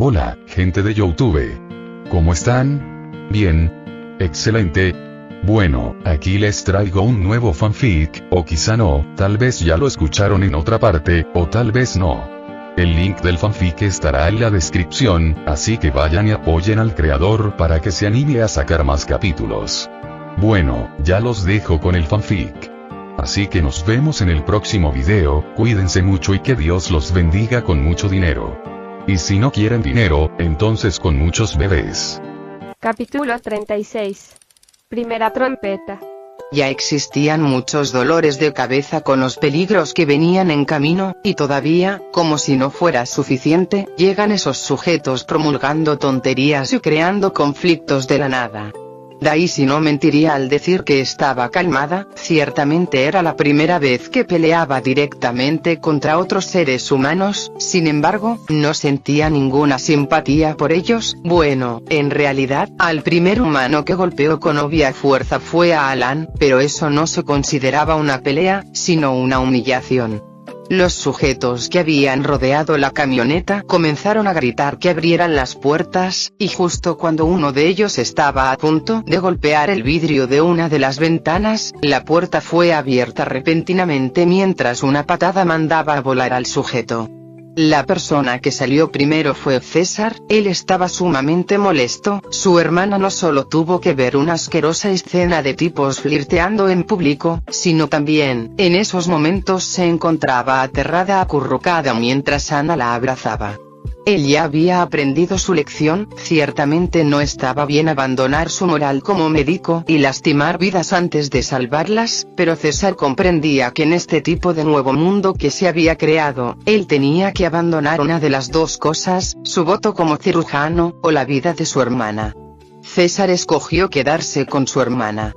Hola, gente de YouTube. ¿Cómo están? Bien. Excelente. Bueno, aquí les traigo un nuevo fanfic, o quizá no, tal vez ya lo escucharon en otra parte, o tal vez no. El link del fanfic estará en la descripción, así que vayan y apoyen al creador para que se anime a sacar más capítulos. Bueno, ya los dejo con el fanfic. Así que nos vemos en el próximo video, cuídense mucho y que Dios los bendiga con mucho dinero. Y si no quieren dinero, entonces con muchos bebés. Capítulo 36. Primera trompeta. Ya existían muchos dolores de cabeza con los peligros que venían en camino, y todavía, como si no fuera suficiente, llegan esos sujetos promulgando tonterías y creando conflictos de la nada. Daisy no mentiría al decir que estaba calmada, ciertamente era la primera vez que peleaba directamente contra otros seres humanos, sin embargo, no sentía ninguna simpatía por ellos. Bueno, en realidad, al primer humano que golpeó con obvia fuerza fue a Alan, pero eso no se consideraba una pelea, sino una humillación. Los sujetos que habían rodeado la camioneta comenzaron a gritar que abrieran las puertas, y justo cuando uno de ellos estaba a punto de golpear el vidrio de una de las ventanas, la puerta fue abierta repentinamente mientras una patada mandaba a volar al sujeto. La persona que salió primero fue César. Él estaba sumamente molesto. Su hermana no solo tuvo que ver una asquerosa escena de tipos flirteando en público, sino también, en esos momentos se encontraba aterrada acurrucada mientras Ana la abrazaba. Él ya había aprendido su lección, ciertamente no estaba bien abandonar su moral como médico y lastimar vidas antes de salvarlas, pero César comprendía que en este tipo de nuevo mundo que se había creado, él tenía que abandonar una de las dos cosas, su voto como cirujano, o la vida de su hermana. César escogió quedarse con su hermana.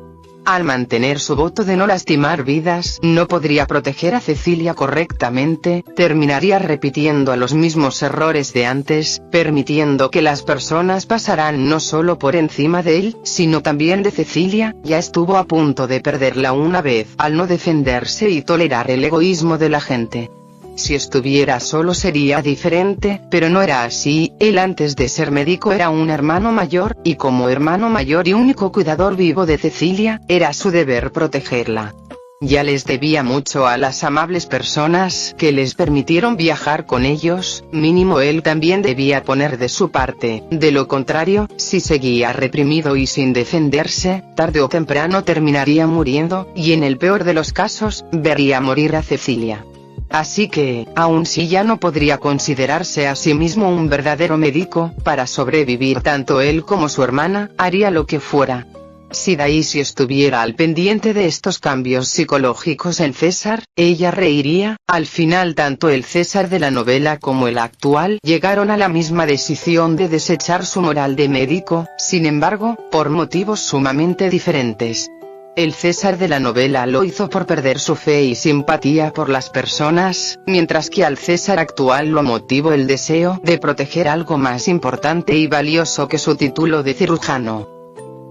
Al mantener su voto de no lastimar vidas, no podría proteger a Cecilia correctamente, terminaría repitiendo los mismos errores de antes, permitiendo que las personas pasaran no solo por encima de él, sino también de Cecilia. Ya estuvo a punto de perderla una vez, al no defenderse y tolerar el egoísmo de la gente. Si estuviera solo sería diferente, pero no era así. Él antes de ser médico era un hermano mayor, y como hermano mayor y único cuidador vivo de Cecilia, era su deber protegerla. Ya les debía mucho a las amables personas que les permitieron viajar con ellos, mínimo él también debía poner de su parte. De lo contrario, si seguía reprimido y sin defenderse, tarde o temprano terminaría muriendo, y en el peor de los casos, vería morir a Cecilia. Así que, aun si ya no podría considerarse a sí mismo un verdadero médico, para sobrevivir tanto él como su hermana, haría lo que fuera. Si Daisy estuviera al pendiente de estos cambios psicológicos en César, ella reiría. Al final tanto el César de la novela como el actual llegaron a la misma decisión de desechar su moral de médico, sin embargo, por motivos sumamente diferentes. El César de la novela lo hizo por perder su fe y simpatía por las personas, mientras que al César actual lo motivó el deseo de proteger algo más importante y valioso que su título de cirujano.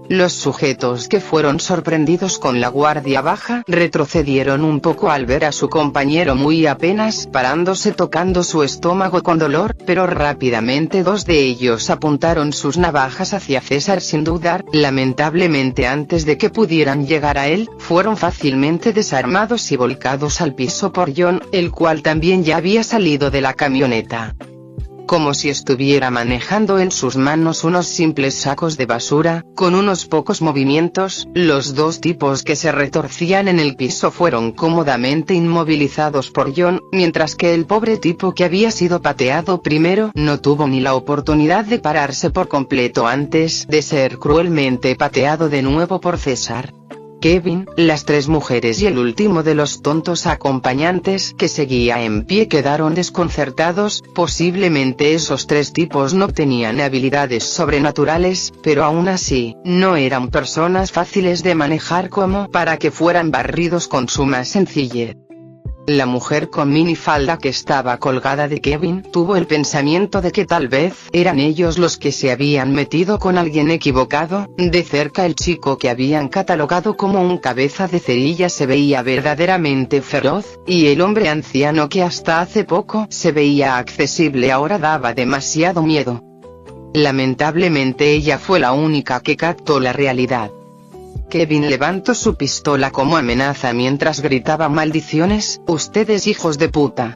Los sujetos que fueron sorprendidos con la guardia baja retrocedieron un poco al ver a su compañero muy apenas parándose tocando su estómago con dolor, pero rápidamente dos de ellos apuntaron sus navajas hacia César sin dudar. Lamentablemente antes de que pudieran llegar a él, fueron fácilmente desarmados y volcados al piso por John, el cual también ya había salido de la camioneta. Como si estuviera manejando en sus manos unos simples sacos de basura, con unos pocos movimientos, los dos tipos que se retorcían en el piso fueron cómodamente inmovilizados por John, mientras que el pobre tipo que había sido pateado primero no tuvo ni la oportunidad de pararse por completo antes de ser cruelmente pateado de nuevo por César. Kevin, las tres mujeres y el último de los tontos acompañantes que seguía en pie quedaron desconcertados. Posiblemente esos tres tipos no tenían habilidades sobrenaturales, pero aún así, no eran personas fáciles de manejar como para que fueran barridos con suma sencillez. La mujer con minifalda que estaba colgada de Kevin tuvo el pensamiento de que tal vez eran ellos los que se habían metido con alguien equivocado. De cerca el chico que habían catalogado como un cabeza de cerilla se veía verdaderamente feroz, y el hombre anciano que hasta hace poco se veía accesible ahora daba demasiado miedo. Lamentablemente ella fue la única que captó la realidad. Kevin levantó su pistola como amenaza mientras gritaba maldiciones: ustedes hijos de puta.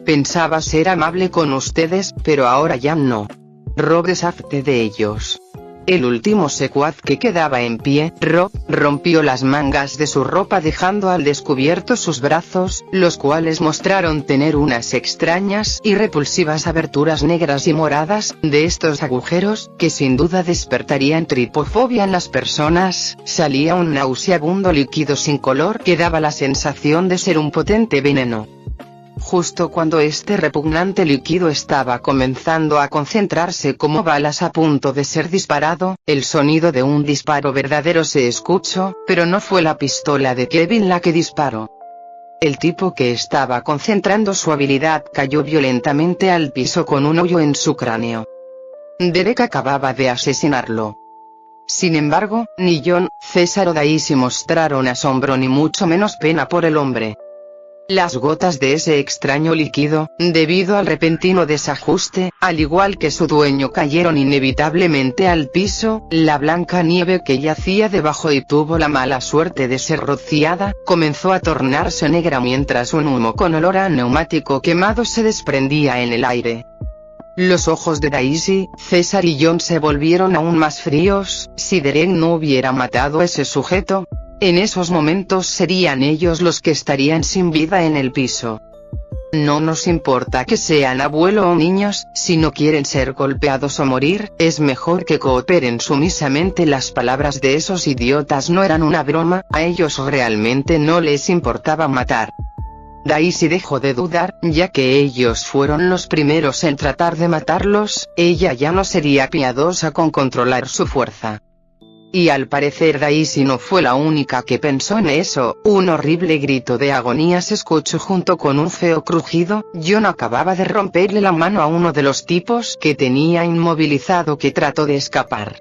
Pensaba ser amable con ustedes, pero ahora ya no. Rob, deshazte de ellos. El último secuaz que quedaba en pie, Rob, rompió las mangas de su ropa dejando al descubierto sus brazos, los cuales mostraron tener unas extrañas y repulsivas aberturas negras y moradas. De estos agujeros, que sin duda despertarían tripofobia en las personas, salía un nauseabundo líquido sin color que daba la sensación de ser un potente veneno. Justo cuando este repugnante líquido estaba comenzando a concentrarse como balas a punto de ser disparado, el sonido de un disparo verdadero se escuchó, pero no fue la pistola de Kevin la que disparó. El tipo que estaba concentrando su habilidad cayó violentamente al piso con un hoyo en su cráneo. Derek acababa de asesinarlo. Sin embargo, ni John, César o Daisy mostraron asombro ni mucho menos pena por el hombre. Las gotas de ese extraño líquido, debido al repentino desajuste, al igual que su dueño, cayeron inevitablemente al piso. La blanca nieve que yacía debajo y tuvo la mala suerte de ser rociada, comenzó a tornarse negra mientras un humo con olor a neumático quemado se desprendía en el aire. Los ojos de Daisy, César y John se volvieron aún más fríos. Si Derek no hubiera matado a ese sujeto, en esos momentos serían ellos los que estarían sin vida en el piso. No nos importa que sean abuelo o niños, si no quieren ser golpeados o morir, es mejor que cooperen sumisamente. Las palabras de esos idiotas no eran una broma, a ellos realmente no les importaba matar. Daisy dejó de dudar, ya que ellos fueron los primeros en tratar de matarlos, ella ya no sería piadosa con controlar su fuerza. Y al parecer Daisy no fue la única que pensó en eso. Un horrible grito de agonía se escuchó junto con un feo crujido. John acababa de romperle la mano a uno de los tipos que tenía inmovilizado, que trató de escapar.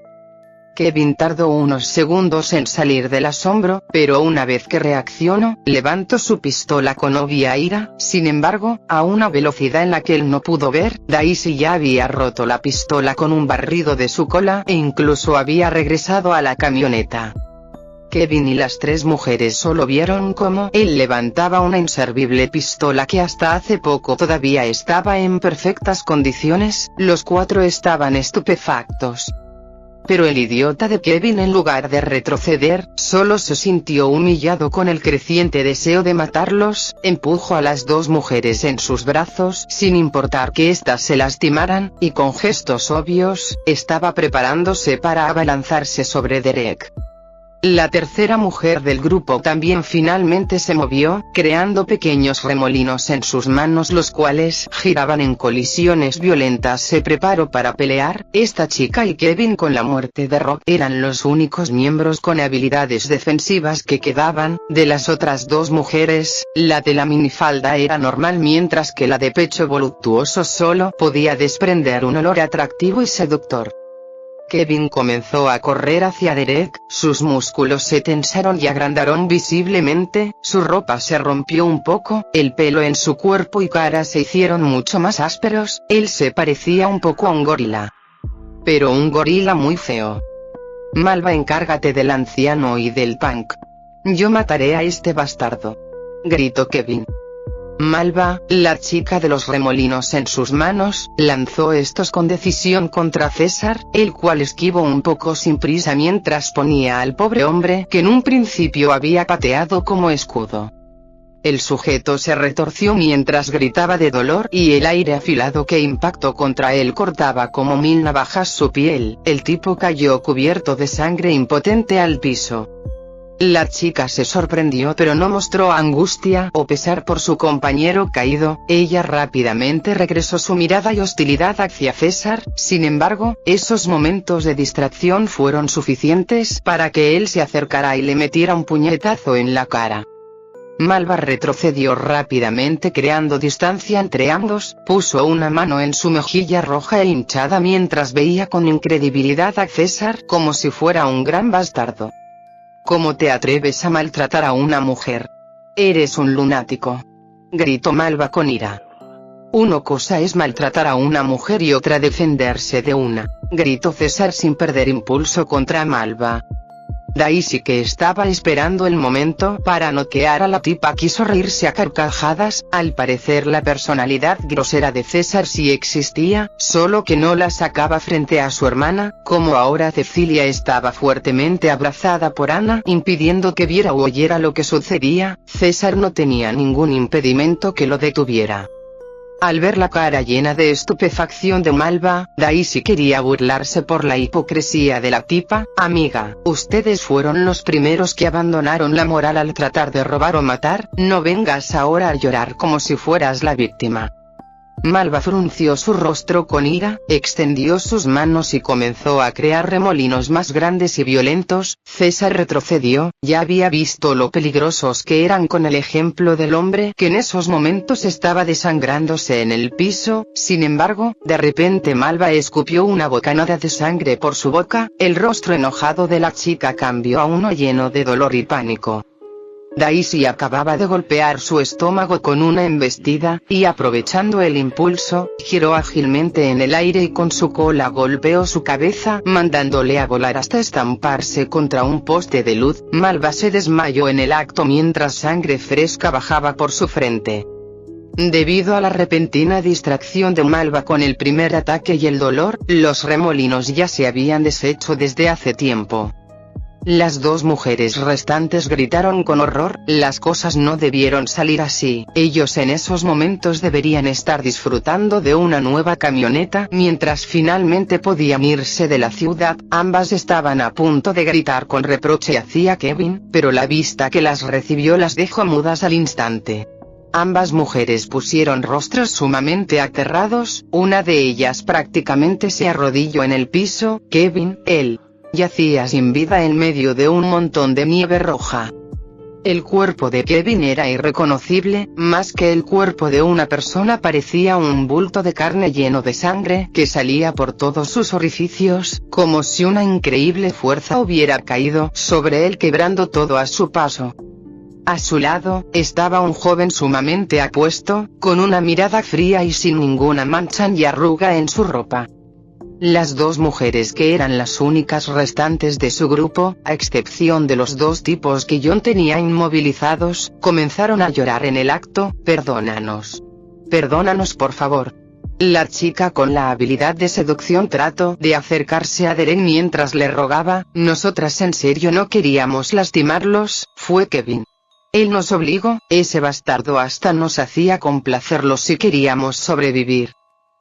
Kevin tardó unos segundos en salir del asombro, pero una vez que reaccionó, levantó su pistola con obvia ira. Sin embargo, a una velocidad en la que él no pudo ver, Daisy ya había roto la pistola con un barrido de su cola e incluso había regresado a la camioneta. Kevin y las tres mujeres solo vieron cómo él levantaba una inservible pistola que hasta hace poco todavía estaba en perfectas condiciones. Los cuatro estaban estupefactos. Pero el idiota de Kevin, en lugar de retroceder, solo se sintió humillado con el creciente deseo de matarlos. Empujó a las dos mujeres en sus brazos sin importar que éstas se lastimaran, y con gestos obvios, estaba preparándose para abalanzarse sobre Derek. La tercera mujer del grupo también finalmente se movió, creando pequeños remolinos en sus manos los cuales giraban en colisiones violentas. Se preparó para pelear. Esta chica y Kevin, con la muerte de Rob, eran los únicos miembros con habilidades defensivas que quedaban. De las otras dos mujeres, la de la minifalda era normal, mientras que la de pecho voluptuoso solo podía desprender un olor atractivo y seductor. Kevin comenzó a correr hacia Derek, sus músculos se tensaron y agrandaron visiblemente, su ropa se rompió un poco, el pelo en su cuerpo y cara se hicieron mucho más ásperos, él se parecía un poco a un gorila. Pero un gorila muy feo. Malva, encárgate del anciano y del punk. Yo mataré a este bastardo, gritó Kevin. Malva, la chica de los remolinos en sus manos, lanzó estos con decisión contra César, el cual esquivó un poco sin prisa mientras ponía al pobre hombre que en un principio había pateado como escudo. El sujeto se retorció mientras gritaba de dolor y el aire afilado que impactó contra él cortaba como 1000 navajas su piel. El tipo cayó cubierto de sangre impotente al piso. La chica se sorprendió pero no mostró angustia o pesar por su compañero caído. Ella rápidamente regresó su mirada y hostilidad hacia César. Sin embargo, esos momentos de distracción fueron suficientes para que él se acercara y le metiera un puñetazo en la cara. Malva retrocedió rápidamente creando distancia entre ambos, puso una mano en su mejilla roja e hinchada mientras veía con incredibilidad a César como si fuera un gran bastardo. ¿Cómo te atreves a maltratar a una mujer? Eres un lunático. Gritó Malva con ira. Una cosa es maltratar a una mujer y otra defenderse de una, gritó César sin perder impulso contra Malva. Daisy, que estaba esperando el momento para noquear a la tipa, quiso reírse a carcajadas. Al parecer la personalidad grosera de César sí existía, solo que no la sacaba frente a su hermana, como ahora Cecilia estaba fuertemente abrazada por Ana impidiendo que viera o oyera lo que sucedía. César no tenía ningún impedimento que lo detuviera. Al ver la cara llena de estupefacción de Malva, Daisy quería burlarse por la hipocresía de la tipa. Amiga, ustedes fueron los primeros que abandonaron la moral al tratar de robar o matar, no vengas ahora a llorar como si fueras la víctima. Malva frunció su rostro con ira, extendió sus manos y comenzó a crear remolinos más grandes y violentos. César retrocedió, ya había visto lo peligrosos que eran con el ejemplo del hombre que en esos momentos estaba desangrándose en el piso. Sin embargo, de repente Malva escupió una bocanada de sangre por su boca, el rostro enojado de la chica cambió a uno lleno de dolor y pánico. Daisy acababa de golpear su estómago con una embestida, y aprovechando el impulso, giró ágilmente en el aire y con su cola golpeó su cabeza, mandándole a volar hasta estamparse contra un poste de luz. Malva se desmayó en el acto mientras sangre fresca bajaba por su frente. Debido a la repentina distracción de Malva con el primer ataque y el dolor, los remolinos ya se habían deshecho desde hace tiempo. Las dos mujeres restantes gritaron con horror. Las cosas no debieron salir así. Ellos en esos momentos deberían estar disfrutando de una nueva camioneta mientras finalmente podían irse de la ciudad. Ambas estaban a punto de gritar con reproche hacia Kevin, pero la vista que las recibió las dejó mudas al instante. Ambas mujeres pusieron rostros sumamente aterrados. Una de ellas prácticamente se arrodilló en el piso. Kevin, él, yacía sin vida en medio de un montón de nieve roja. El cuerpo de Kevin era irreconocible, más que el cuerpo de una persona parecía un bulto de carne lleno de sangre que salía por todos sus orificios, como si una increíble fuerza hubiera caído sobre él quebrando todo a su paso. A su lado, estaba un joven sumamente apuesto, con una mirada fría y sin ninguna mancha ni arruga en su ropa. Las dos mujeres que eran las únicas restantes de su grupo, a excepción de los dos tipos que John tenía inmovilizados, comenzaron a llorar en el acto. Perdónanos. Perdónanos por favor. La chica con la habilidad de seducción trató de acercarse a Derek mientras le rogaba. Nosotras en serio no queríamos lastimarlos, fue Kevin. Él nos obligó, ese bastardo hasta nos hacía complacerlo si queríamos sobrevivir.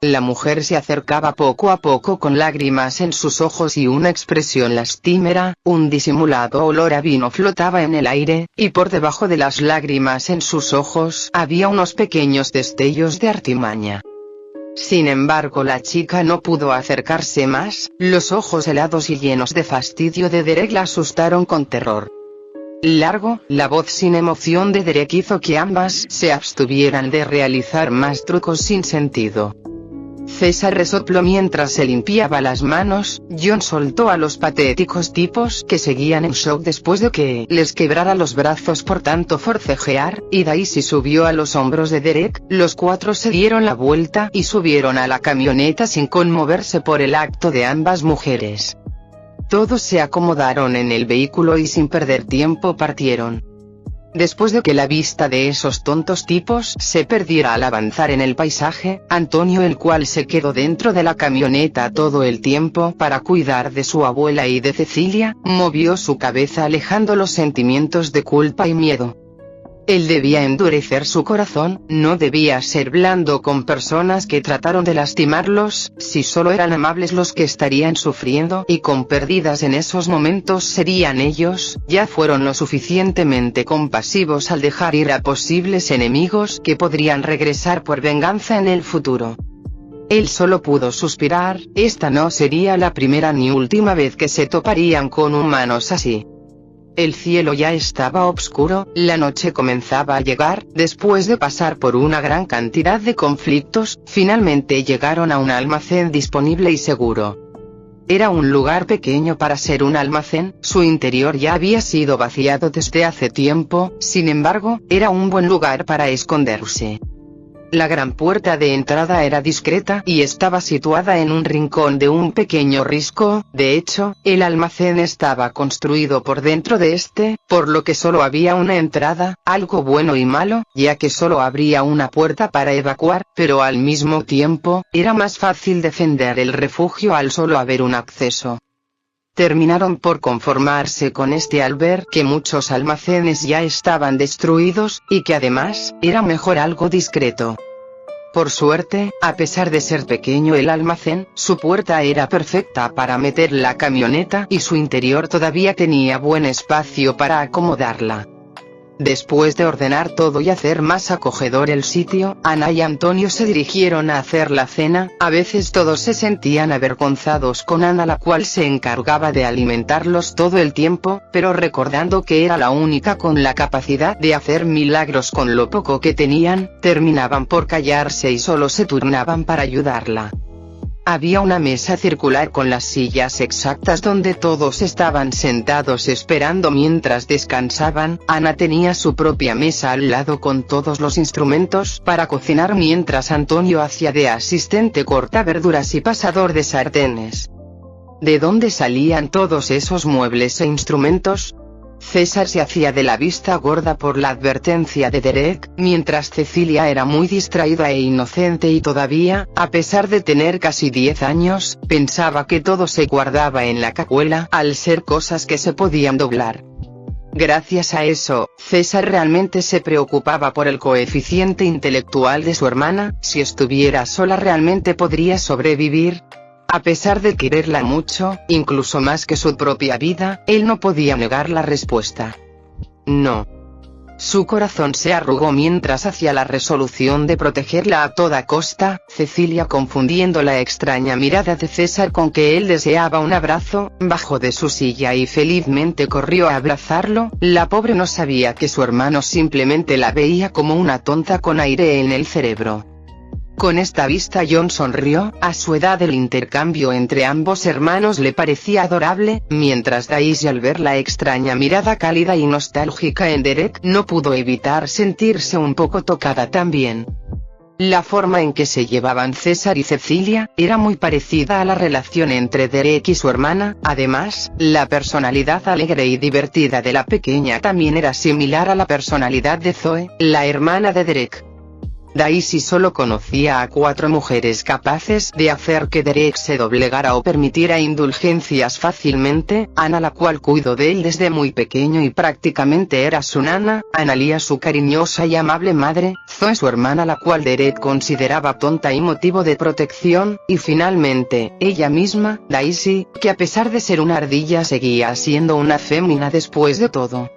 La mujer se acercaba poco a poco con lágrimas en sus ojos y una expresión lastimera. Un disimulado olor a vino flotaba en el aire, y por debajo de las lágrimas en sus ojos había unos pequeños destellos de artimaña. Sin embargo, la chica no pudo acercarse más. Los ojos helados y llenos de fastidio de Derek la asustaron con terror. Largo, la voz sin emoción de Derek hizo que ambas se abstuvieran de realizar más trucos sin sentido. César resopló mientras se limpiaba las manos. John soltó a los patéticos tipos que seguían en shock después de que les quebrara los brazos por tanto forcejear, y Daisy subió a los hombros de Derek. Los cuatro se dieron la vuelta y subieron a la camioneta sin conmoverse por el acto de ambas mujeres. Todos se acomodaron en el vehículo y sin perder tiempo partieron. Después de que la vista de esos tontos tipos se perdiera al avanzar en el paisaje, Antonio, el cual se quedó dentro de la camioneta todo el tiempo para cuidar de su abuela y de Cecilia, movió su cabeza alejando los sentimientos de culpa y miedo. Él debía endurecer su corazón, no debía ser blando con personas que trataron de lastimarlos. Si solo eran amables los que estarían sufriendo y con pérdidas en esos momentos serían ellos. Ya fueron lo suficientemente compasivos al dejar ir a posibles enemigos que podrían regresar por venganza en el futuro. Él solo pudo suspirar. Esta no sería la primera ni última vez que se toparían con humanos así. El cielo ya estaba oscuro, la noche comenzaba a llegar. Después de pasar por una gran cantidad de conflictos, finalmente llegaron a un almacén disponible y seguro. Era un lugar pequeño para ser un almacén, su interior ya había sido vaciado desde hace tiempo, sin embargo, era un buen lugar para esconderse. La gran puerta de entrada era discreta y estaba situada en un rincón de un pequeño risco. De hecho, el almacén estaba construido por dentro de este, por lo que solo había una entrada, algo bueno y malo, ya que solo habría una puerta para evacuar, pero al mismo tiempo, era más fácil defender el refugio al solo haber un acceso. Terminaron por conformarse con este al ver que muchos almacenes ya estaban destruidos, y que además, era mejor algo discreto. Por suerte, a pesar de ser pequeño el almacén, su puerta era perfecta para meter la camioneta y su interior todavía tenía buen espacio para acomodarla. Después de ordenar todo y hacer más acogedor el sitio, Ana y Antonio se dirigieron a hacer la cena. A veces todos se sentían avergonzados con Ana, la cual se encargaba de alimentarlos todo el tiempo, pero recordando que era la única con la capacidad de hacer milagros con lo poco que tenían, terminaban por callarse y solo se turnaban para ayudarla. Había una mesa circular con las sillas exactas donde todos estaban sentados esperando mientras descansaban. Ana tenía su propia mesa al lado con todos los instrumentos para cocinar, mientras Antonio hacía de asistente corta verduras y pasador de sartenes. ¿De dónde salían todos esos muebles e instrumentos? César se hacía de la vista gorda por la advertencia de Derek, mientras Cecilia era muy distraída e inocente y todavía, a pesar de tener casi 10 años, pensaba que todo se guardaba en la cajuela, al ser cosas que se podían doblar. Gracias a eso, César realmente se preocupaba por el coeficiente intelectual de su hermana. Si estuviera sola realmente podría sobrevivir. A pesar de quererla mucho, incluso más que su propia vida, él no podía negar la respuesta. No. Su corazón se arrugó mientras hacía la resolución de protegerla a toda costa. Cecilia, confundiendo la extraña mirada de César con que él deseaba un abrazo, bajó de su silla y felizmente corrió a abrazarlo. La pobre no sabía que su hermano simplemente la veía como una tonta con aire en el cerebro. Con esta vista John sonrió. A su edad el intercambio entre ambos hermanos le parecía adorable, mientras Daisy, al ver la extraña mirada cálida y nostálgica en Derek, no pudo evitar sentirse un poco tocada también. La forma en que se llevaban César y Cecilia era muy parecida a la relación entre Derek y su hermana. Además, la personalidad alegre y divertida de la pequeña también era similar a la personalidad de Zoe, la hermana de Derek. Daisy solo conocía a 4 mujeres capaces de hacer que Derek se doblegara o permitiera indulgencias fácilmente: Ana, la cual cuidó de él desde muy pequeño y prácticamente era su nana; Analía, su cariñosa y amable madre; Zoe, su hermana, la cual Derek consideraba tonta y motivo de protección; y finalmente, ella misma, Daisy, que a pesar de ser una ardilla seguía siendo una fémina después de todo.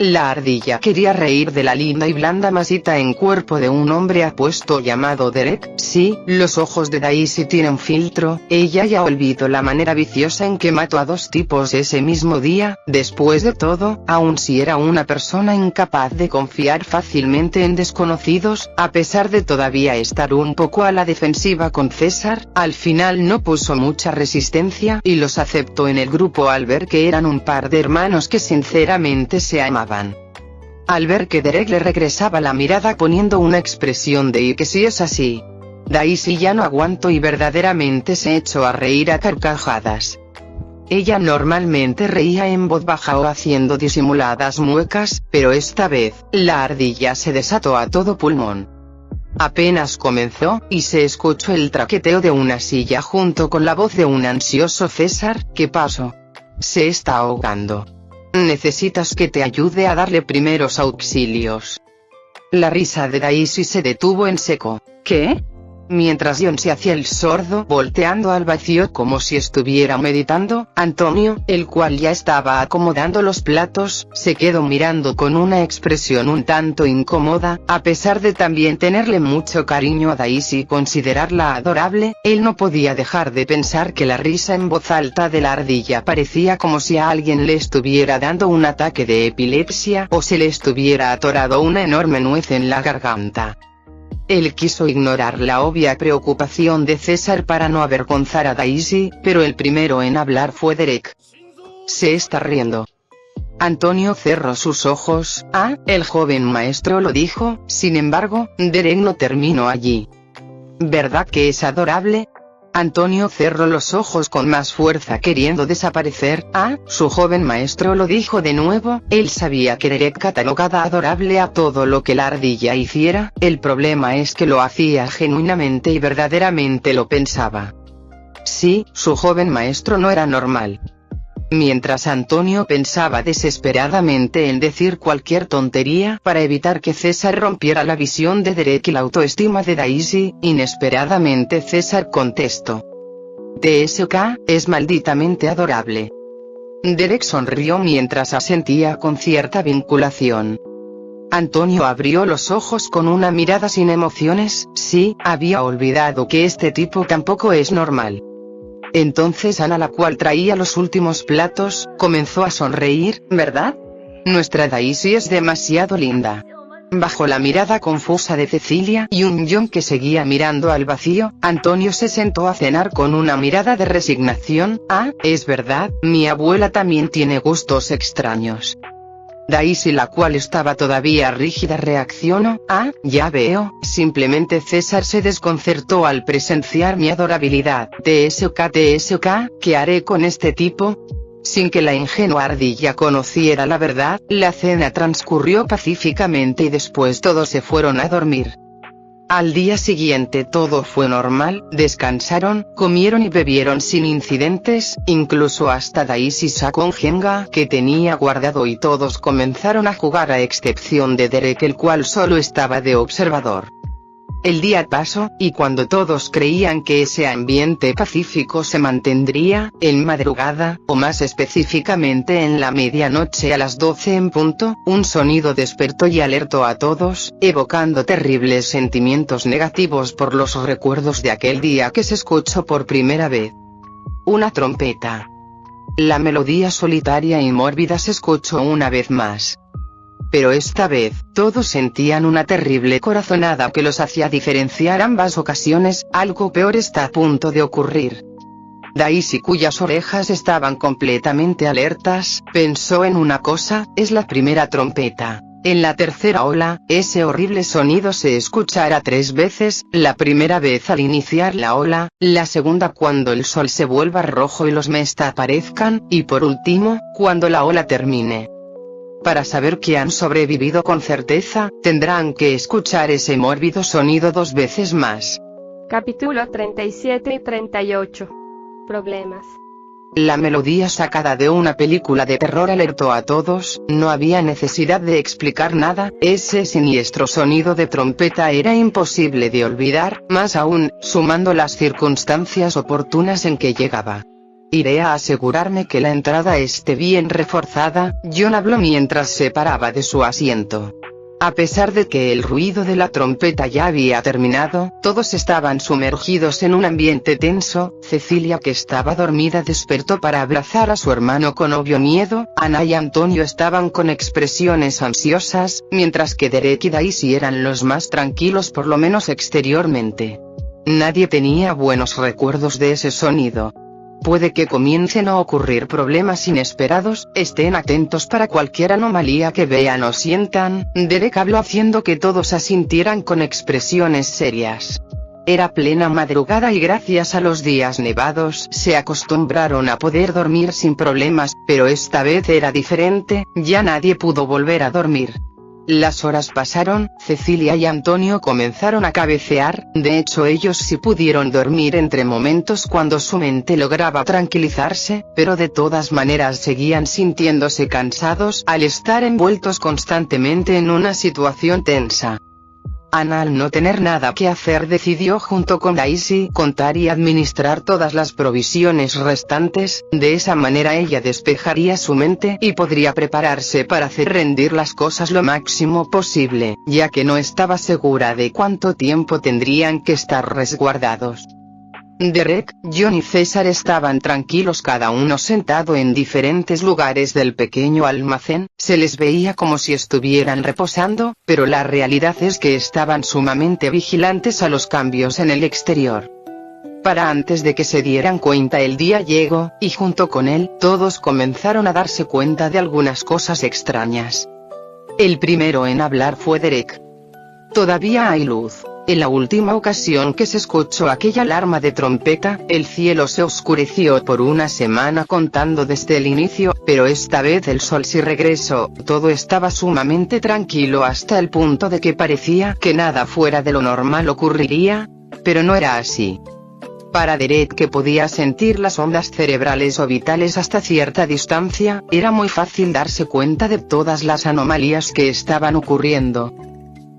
La ardilla quería reír de la linda y blanda masita en cuerpo de un hombre apuesto llamado Derek. Sí, los ojos de Daisy tienen filtro. Ella ya olvidó la manera viciosa en que mató a 2 tipos ese mismo día. Después de todo, aun si era una persona incapaz de confiar fácilmente en desconocidos, a pesar de todavía estar un poco a la defensiva con César, al final no puso mucha resistencia y los aceptó en el grupo al ver que eran un par de hermanos que sinceramente se amaban. Al ver que Derek le regresaba la mirada poniendo una expresión de "¿y que si es así?", Daisy ya no aguantó y verdaderamente se echó a reír a carcajadas. Ella normalmente reía en voz baja o haciendo disimuladas muecas, pero esta vez, la ardilla se desató a todo pulmón. Apenas comenzó, y se escuchó el traqueteo de una silla junto con la voz de un ansioso César: ¿qué pasó? Se está ahogando. ¿Necesitas que te ayude a darle primeros auxilios? La risa de Daisy se detuvo en seco. ¿Qué? mientras John se hacía el sordo volteando al vacío como si estuviera meditando, Antonio, el cual ya estaba acomodando los platos, se quedó mirando con una expresión un tanto incómoda. A pesar de también tenerle mucho cariño a Daisy y considerarla adorable, él no podía dejar de pensar que la risa en voz alta de la ardilla parecía como si a alguien le estuviera dando un ataque de epilepsia o se le estuviera atorado una enorme nuez en la garganta. Él quiso ignorar la obvia preocupación de César para no avergonzar a Daisy, pero el primero en hablar fue Derek. Se está riendo. Antonio cerró sus ojos. Ah, el joven maestro lo dijo. Sin embargo, Derek no terminó allí. ¿Verdad que es adorable? Antonio cerró los ojos con más fuerza queriendo desaparecer. Ah, su joven maestro lo dijo de nuevo. Él sabía que Derek catalogaba adorable a todo lo que la ardilla hiciera, el problema es que lo hacía genuinamente y verdaderamente lo pensaba. Sí, su joven maestro no era normal. Mientras Antonio pensaba desesperadamente en decir cualquier tontería para evitar que César rompiera la visión de Derek y la autoestima de Daisy, inesperadamente César contestó. TSK, es malditamente adorable. Derek sonrió mientras asentía con cierta vinculación. Antonio abrió los ojos con una mirada sin emociones. Sí, había olvidado que este tipo tampoco es normal. Entonces Ana, la cual traía los últimos platos, comenzó a sonreír. ¿Verdad? Nuestra Daisy es demasiado linda. Bajo la mirada confusa de Cecilia y un John que seguía mirando al vacío, Antonio se sentó a cenar con una mirada de resignación. Ah, es verdad, mi abuela también tiene gustos extraños. Daisy, la cual estaba todavía rígida, reaccionó. Ah, ya veo, simplemente César se desconcertó al presenciar mi adorabilidad. TSK, ¿qué haré con este tipo? Sin que la ingenua ardilla conociera la verdad, la cena transcurrió pacíficamente y después todos se fueron a dormir. Al día siguiente todo fue normal, descansaron, comieron y bebieron sin incidentes, incluso hasta Daisy sacó un Jenga que tenía guardado y todos comenzaron a jugar a excepción de Derek, el cual solo estaba de observador. El día pasó, y cuando todos creían que ese ambiente pacífico se mantendría, en madrugada, o más específicamente en la medianoche a las 12 en punto, un sonido despertó y alertó a todos, evocando terribles sentimientos negativos por los recuerdos de aquel día que se escuchó por primera vez. Una trompeta. La melodía solitaria y mórbida se escuchó una vez más. Pero esta vez, todos sentían una terrible corazonada que los hacía diferenciar ambas ocasiones. Algo peor está a punto de ocurrir. Daisy, cuyas orejas estaban completamente alertas, pensó en una cosa: es la primera trompeta. En la tercera ola, ese horrible sonido se escuchará 3 veces, la primera vez al iniciar la ola, la segunda cuando el sol se vuelva rojo y los Mesta aparezcan, y por último, cuando la ola termine. Para saber que han sobrevivido con certeza, tendrán que escuchar ese mórbido sonido 2 veces más. Capítulo 37 y 38. Problemas. La melodía sacada de una película de terror alertó a todos. No había necesidad de explicar nada, ese siniestro sonido de trompeta era imposible de olvidar, más aún, sumando las circunstancias oportunas en que llegaba. Iré a asegurarme que la entrada esté bien reforzada. John habló mientras se paraba de su asiento. A pesar de que el ruido de la trompeta ya había terminado, todos estaban sumergidos en un ambiente tenso. Cecilia, que estaba dormida, despertó para abrazar a su hermano con obvio miedo. Ana y Antonio estaban con expresiones ansiosas, mientras que Derek y Daisy eran los más tranquilos, por lo menos exteriormente. Nadie tenía buenos recuerdos de ese sonido. Puede que comiencen a ocurrir problemas inesperados, estén atentos para cualquier anomalía que vean o sientan. Derek habló haciendo que todos asintieran con expresiones serias. Era plena madrugada y gracias a los días nevados se acostumbraron a poder dormir sin problemas, pero esta vez era diferente, ya nadie pudo volver a dormir. Las horas pasaron, Cecilia y Antonio comenzaron a cabecear, de hecho ellos sí pudieron dormir entre momentos cuando su mente lograba tranquilizarse, pero de todas maneras seguían sintiéndose cansados al estar envueltos constantemente en una situación tensa. Ana, al no tener nada que hacer, decidió junto con Daisy contar y administrar todas las provisiones restantes. De esa manera ella despejaría su mente y podría prepararse para hacer rendir las cosas lo máximo posible, ya que no estaba segura de cuánto tiempo tendrían que estar resguardados. Derek, John y César estaban tranquilos, cada uno sentado en diferentes lugares del pequeño almacén. Se les veía como si estuvieran reposando, pero la realidad es que estaban sumamente vigilantes a los cambios en el exterior. Para antes de que se dieran cuenta el día llegó, y junto con él, todos comenzaron a darse cuenta de algunas cosas extrañas. El primero en hablar fue Derek. Todavía hay luz. En la última ocasión que se escuchó aquella alarma de trompeta, el cielo se oscureció por una semana contando desde el inicio, pero esta vez el sol sí regresó. Todo estaba sumamente tranquilo hasta el punto de que parecía que nada fuera de lo normal ocurriría, pero no era así. Para Derek, que podía sentir las ondas cerebrales o vitales hasta cierta distancia, era muy fácil darse cuenta de todas las anomalías que estaban ocurriendo.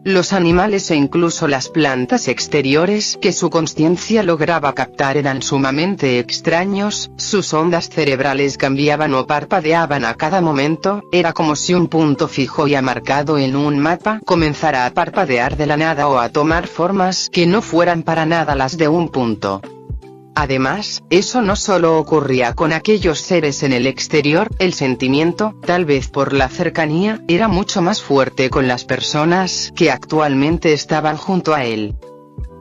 Los animales e incluso las plantas exteriores que su consciencia lograba captar eran sumamente extraños. Sus ondas cerebrales cambiaban o parpadeaban a cada momento. Era como si un punto fijo ya marcado en un mapa comenzara a parpadear de la nada o a tomar formas que no fueran para nada las de un punto. Además, eso no solo ocurría con aquellos seres en el exterior, el sentimiento, tal vez por la cercanía, era mucho más fuerte con las personas que actualmente estaban junto a él.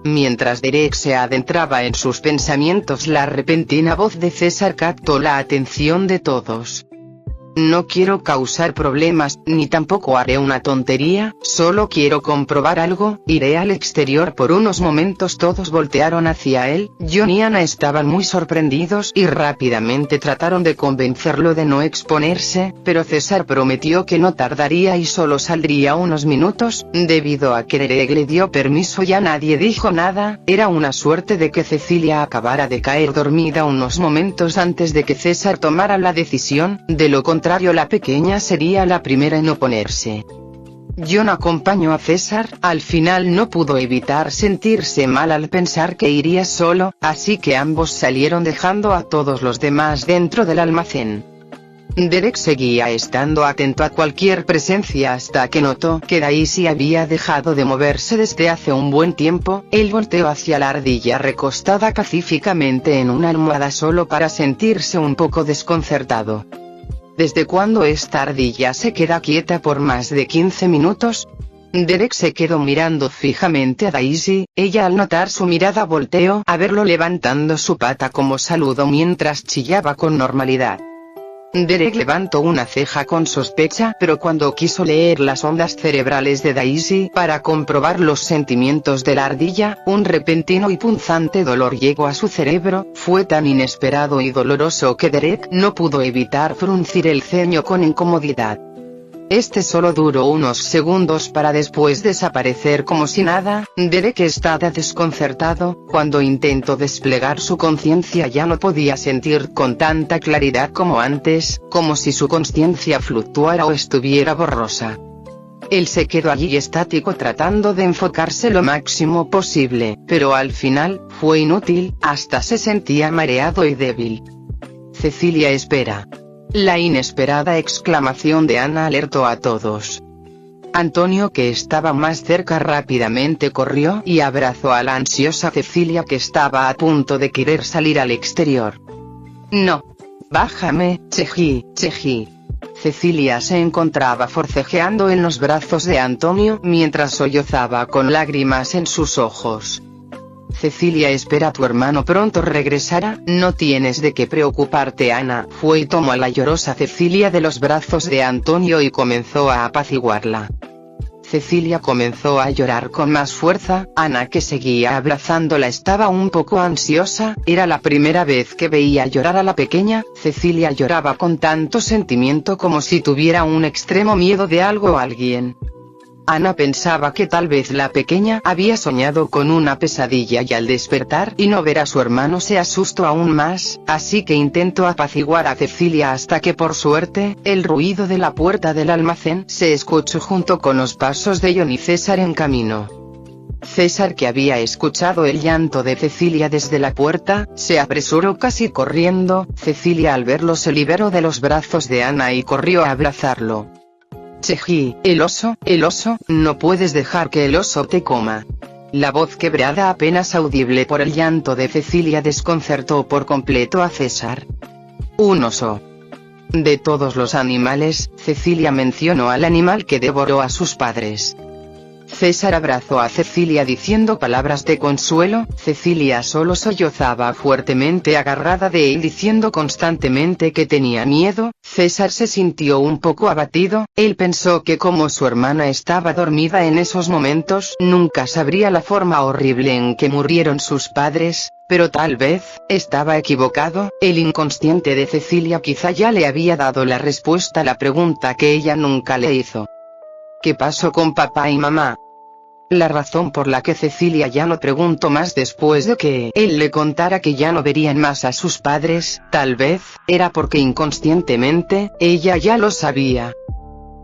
Mientras Derek se adentraba en sus pensamientos, la repentina voz de César captó la atención de todos. No quiero causar problemas, ni tampoco haré una tontería, solo quiero comprobar algo, iré al exterior por unos momentos. Todos voltearon hacia él. John y Ana estaban muy sorprendidos y rápidamente trataron de convencerlo de no exponerse, pero César prometió que no tardaría y solo saldría unos minutos. Debido a que Derek le dio permiso, ya nadie dijo nada. Era una suerte de que Cecilia acabara de caer dormida unos momentos antes de que César tomara la decisión, de lo contrario la pequeña sería la primera en oponerse. John acompañó a César. Al final no pudo evitar sentirse mal al pensar que iría solo, así que ambos salieron dejando a todos los demás dentro del almacén. Derek seguía estando atento a cualquier presencia hasta que notó que Daisy había dejado de moverse desde hace un buen tiempo. Él volteó hacia la ardilla recostada pacíficamente en una almohada solo para sentirse un poco desconcertado. ¿Desde cuándo esta ardilla se queda quieta por más de 15 minutos? Derek se quedó mirando fijamente a Daisy. Ella, al notar su mirada, volteó a verlo levantando su pata como saludo mientras chillaba con normalidad. Derek levantó una ceja con sospecha, pero cuando quiso leer las ondas cerebrales de Daisy para comprobar los sentimientos de la ardilla, un repentino y punzante dolor llegó a su cerebro. Fue tan inesperado y doloroso que Derek no pudo evitar fruncir el ceño con incomodidad. Este solo duró unos segundos para después desaparecer como si nada. Derek estaba desconcertado. Cuando intentó desplegar su conciencia ya no podía sentir con tanta claridad como antes, como si su conciencia fluctuara o estuviera borrosa. Él se quedó allí estático tratando de enfocarse lo máximo posible, pero al final, fue inútil, hasta se sentía mareado y débil. Cecilia, espera. La inesperada exclamación de Ana alertó a todos. Antonio, que estaba más cerca, rápidamente corrió y abrazó a la ansiosa Cecilia, que estaba a punto de querer salir al exterior. No. Bájame, Cheji. Cecilia se encontraba forcejeando en los brazos de Antonio mientras sollozaba con lágrimas en sus ojos. Cecilia, espera, tu hermano pronto regresará, no tienes de qué preocuparte. Ana fue y tomó a la llorosa Cecilia de los brazos de Antonio y comenzó a apaciguarla. Cecilia comenzó a llorar con más fuerza. Ana, que seguía abrazándola, estaba un poco ansiosa. Era la primera vez que veía llorar a la pequeña. Cecilia lloraba con tanto sentimiento como si tuviera un extremo miedo de algo o alguien. Ana pensaba que tal vez la pequeña había soñado con una pesadilla y al despertar y no ver a su hermano se asustó aún más, así que intentó apaciguar a Cecilia hasta que por suerte, el ruido de la puerta del almacén se escuchó junto con los pasos de John y César en camino. César, que había escuchado el llanto de Cecilia desde la puerta, se apresuró casi corriendo. Cecilia, al verlo, se liberó de los brazos de Ana y corrió a abrazarlo. Cheji, el oso, no puedes dejar que el oso te coma. La voz quebrada, apenas audible por el llanto de Cecilia, desconcertó por completo a César. Un oso. De todos los animales, Cecilia mencionó al animal que devoró a sus padres. César abrazó a Cecilia diciendo palabras de consuelo. Cecilia solo sollozaba fuertemente agarrada de él, diciendo constantemente que tenía miedo. César se sintió un poco abatido. Él pensó que como su hermana estaba dormida en esos momentos, nunca sabría la forma horrible en que murieron sus padres, pero tal vez estaba equivocado. El inconsciente de Cecilia quizá ya le había dado la respuesta a la pregunta que ella nunca le hizo. ¿Qué pasó con papá y mamá? La razón por la que Cecilia ya no preguntó más después de que él le contara que ya no verían más a sus padres, tal vez, era porque inconscientemente, ella ya lo sabía.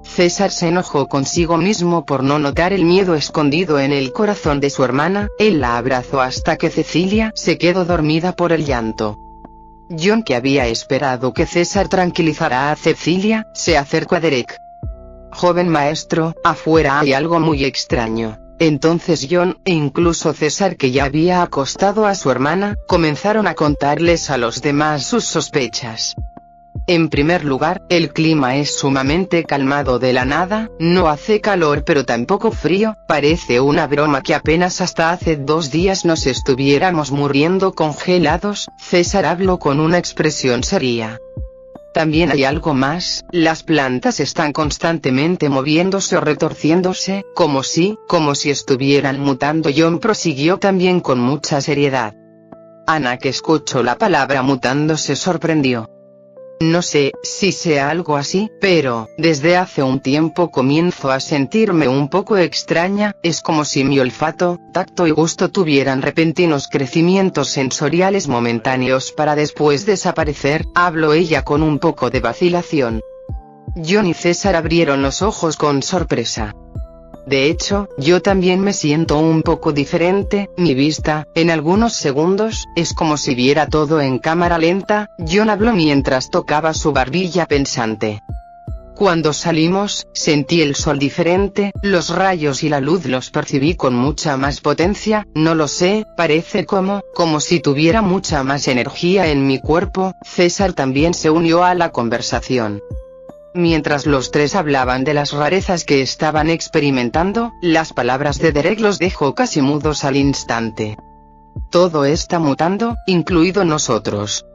César se enojó consigo mismo por no notar el miedo escondido en el corazón de su hermana. Él la abrazó hasta que Cecilia se quedó dormida por el llanto. John, que había esperado que César tranquilizara a Cecilia, se acercó a Derek. Joven maestro, afuera hay algo muy extraño. Entonces John, e incluso César, que ya había acostado a su hermana, comenzaron a contarles a los demás sus sospechas. En primer lugar, el clima es sumamente calmado de la nada, no hace calor pero tampoco frío. Parece una broma que apenas hasta hace 2 días nos estuviéramos muriendo congelados. César habló con una expresión seria. También hay algo más, las plantas están constantemente moviéndose o retorciéndose, como si estuvieran mutando. John prosiguió también con mucha seriedad. Ana, que escuchó la palabra mutando, se sorprendió. No sé si sea algo así, pero desde hace un tiempo comienzo a sentirme un poco extraña. Es como si mi olfato, tacto y gusto tuvieran repentinos crecimientos sensoriales momentáneos para después desaparecer. Habló ella con un poco de vacilación. John y César abrieron los ojos con sorpresa. De hecho, yo también me siento un poco diferente. Mi vista, en algunos segundos, es como si viera todo en cámara lenta. John habló mientras tocaba su barbilla pensante. Cuando salimos, sentí el sol diferente, los rayos y la luz los percibí con mucha más potencia. No lo sé, parece como si tuviera mucha más energía en mi cuerpo. César también se unió a la conversación. Mientras los tres hablaban de las rarezas que estaban experimentando, las palabras de Derek los dejó casi mudos al instante. Todo está mutando, incluido nosotros.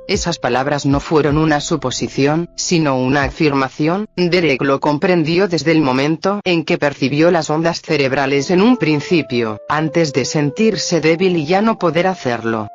Esas palabras no fueron una suposición, sino una afirmación. Derek lo comprendió desde el momento en que percibió las ondas cerebrales en un principio, antes de sentirse débil y ya no poder hacerlo.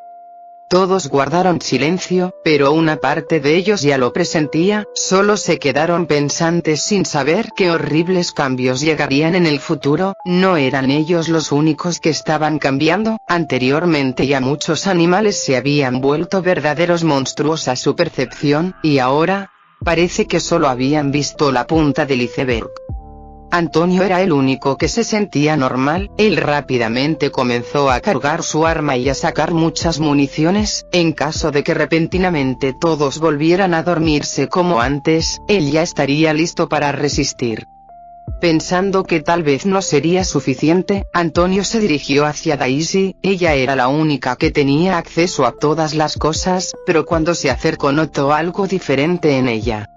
Todos guardaron silencio, pero una parte de ellos ya lo presentía. Solo se quedaron pensantes sin saber qué horribles cambios llegarían en el futuro. No eran ellos los únicos que estaban cambiando. Anteriormente ya muchos animales se habían vuelto verdaderos monstruos a su percepción, y ahora, parece que solo habían visto la punta del iceberg. Antonio era el único que se sentía normal. Él rápidamente comenzó a cargar su arma y a sacar muchas municiones. En caso de que repentinamente todos volvieran a dormirse como antes, él ya estaría listo para resistir. Pensando que tal vez no sería suficiente, Antonio se dirigió hacia Daisy. Ella era la única que tenía acceso a todas las cosas, pero cuando se acercó notó algo diferente en ella.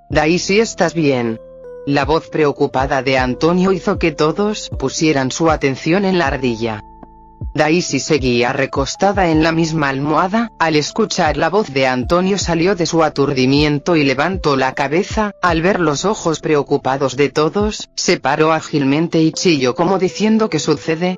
Daisy, ¿estás bien? La voz preocupada de Antonio hizo que todos pusieran su atención en la ardilla. Daisy seguía recostada en la misma almohada. Al escuchar la voz de Antonio salió de su aturdimiento y levantó la cabeza. Al ver los ojos preocupados de todos, se paró ágilmente y chilló como diciendo: ¿qué sucede?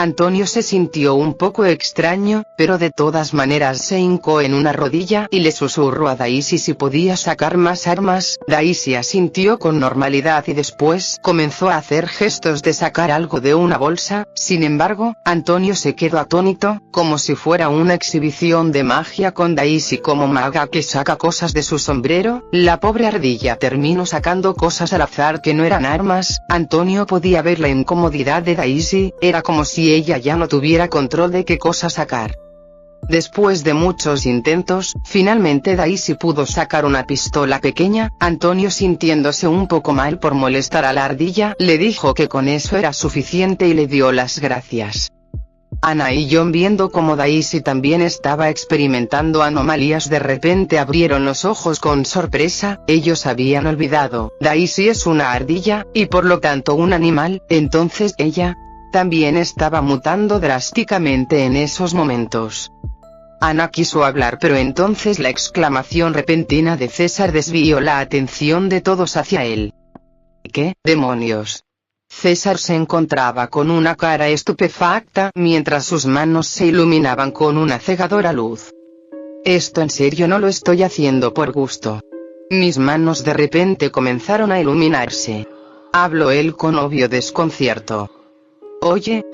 Antonio se sintió un poco extraño, pero de todas maneras se hincó en una rodilla y le susurró a Daisy si podía sacar más armas. Daisy asintió con normalidad y después comenzó a hacer gestos de sacar algo de una bolsa. Sin embargo, Antonio se quedó atónito, como si fuera una exhibición de magia con Daisy como maga que saca cosas de su sombrero. La pobre ardilla terminó sacando cosas al azar que no eran armas. Antonio podía ver la incomodidad de Daisy, era como si ella ya no tuviera control de qué cosa sacar. Después de muchos intentos, finalmente Daisy pudo sacar una pistola pequeña. Antonio, sintiéndose un poco mal por molestar a la ardilla, le dijo que con eso era suficiente y le dio las gracias. Ana y John, viendo cómo Daisy también estaba experimentando anomalías, de repente abrieron los ojos con sorpresa. Ellos habían olvidado, Daisy es una ardilla, y por lo tanto un animal, entonces ella también estaba mutando drásticamente en esos momentos. Ana quiso hablar, pero entonces la exclamación repentina de César desvió la atención de todos hacia él. ¿Qué demonios? César se encontraba con una cara estupefacta mientras sus manos se iluminaban con una cegadora luz. Esto en serio no lo estoy haciendo por gusto. Mis manos de repente comenzaron a iluminarse. Habló él con obvio desconcierto. Oye,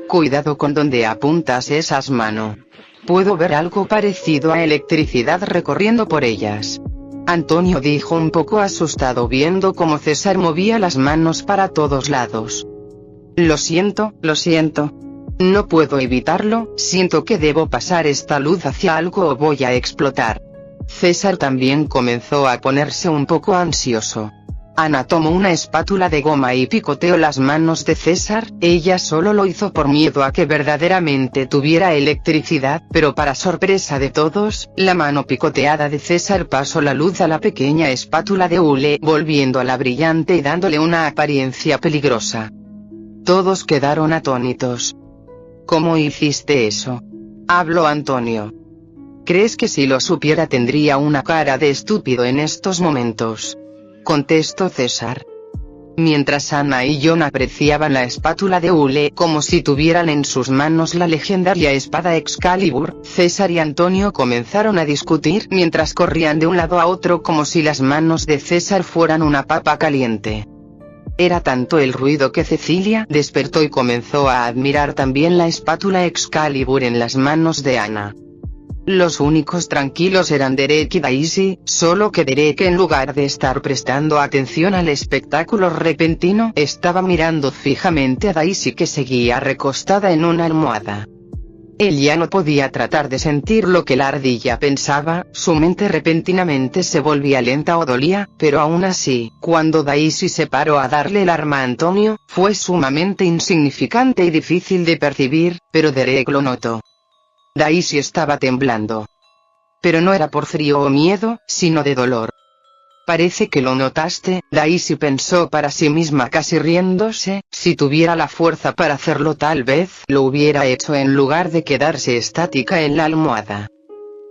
cuidado con donde apuntas esas manos. Puedo ver algo parecido a electricidad recorriendo por ellas. Antonio dijo un poco asustado viendo cómo César movía las manos para todos lados. Lo siento. No puedo evitarlo, siento que debo pasar esta luz hacia algo o voy a explotar. César también comenzó a ponerse un poco ansioso. Ana tomó una espátula de goma y picoteó las manos de César. Ella solo lo hizo por miedo a que verdaderamente tuviera electricidad, pero para sorpresa de todos, la mano picoteada de César pasó la luz a la pequeña espátula de hule, volviéndola brillante y dándole una apariencia peligrosa. Todos quedaron atónitos. ¿Cómo hiciste eso? Habló Antonio. ¿Crees que si lo supiera tendría una cara de estúpido en estos momentos? Contestó César. Mientras Ana y John apreciaban la espátula de hule como si tuvieran en sus manos la legendaria espada Excalibur, César y Antonio comenzaron a discutir mientras corrían de un lado a otro como si las manos de César fueran una papa caliente. Era tanto el ruido que Cecilia despertó y comenzó a admirar también la espátula Excalibur en las manos de Ana. Los únicos tranquilos eran Derek y Daisy, solo que Derek, en lugar de estar prestando atención al espectáculo repentino, estaba mirando fijamente a Daisy, que seguía recostada en una almohada. Él ya no podía tratar de sentir lo que la ardilla pensaba, su mente repentinamente se volvía lenta o dolía, pero aún así, cuando Daisy se paró a darle el arma a Antonio, fue sumamente insignificante y difícil de percibir, pero Derek lo notó. Daisy estaba temblando. Pero no era por frío o miedo, sino de dolor. Parece que lo notaste, Daisy pensó para sí misma, casi riéndose. Si tuviera la fuerza para hacerlo, tal vez lo hubiera hecho en lugar de quedarse estática en la almohada.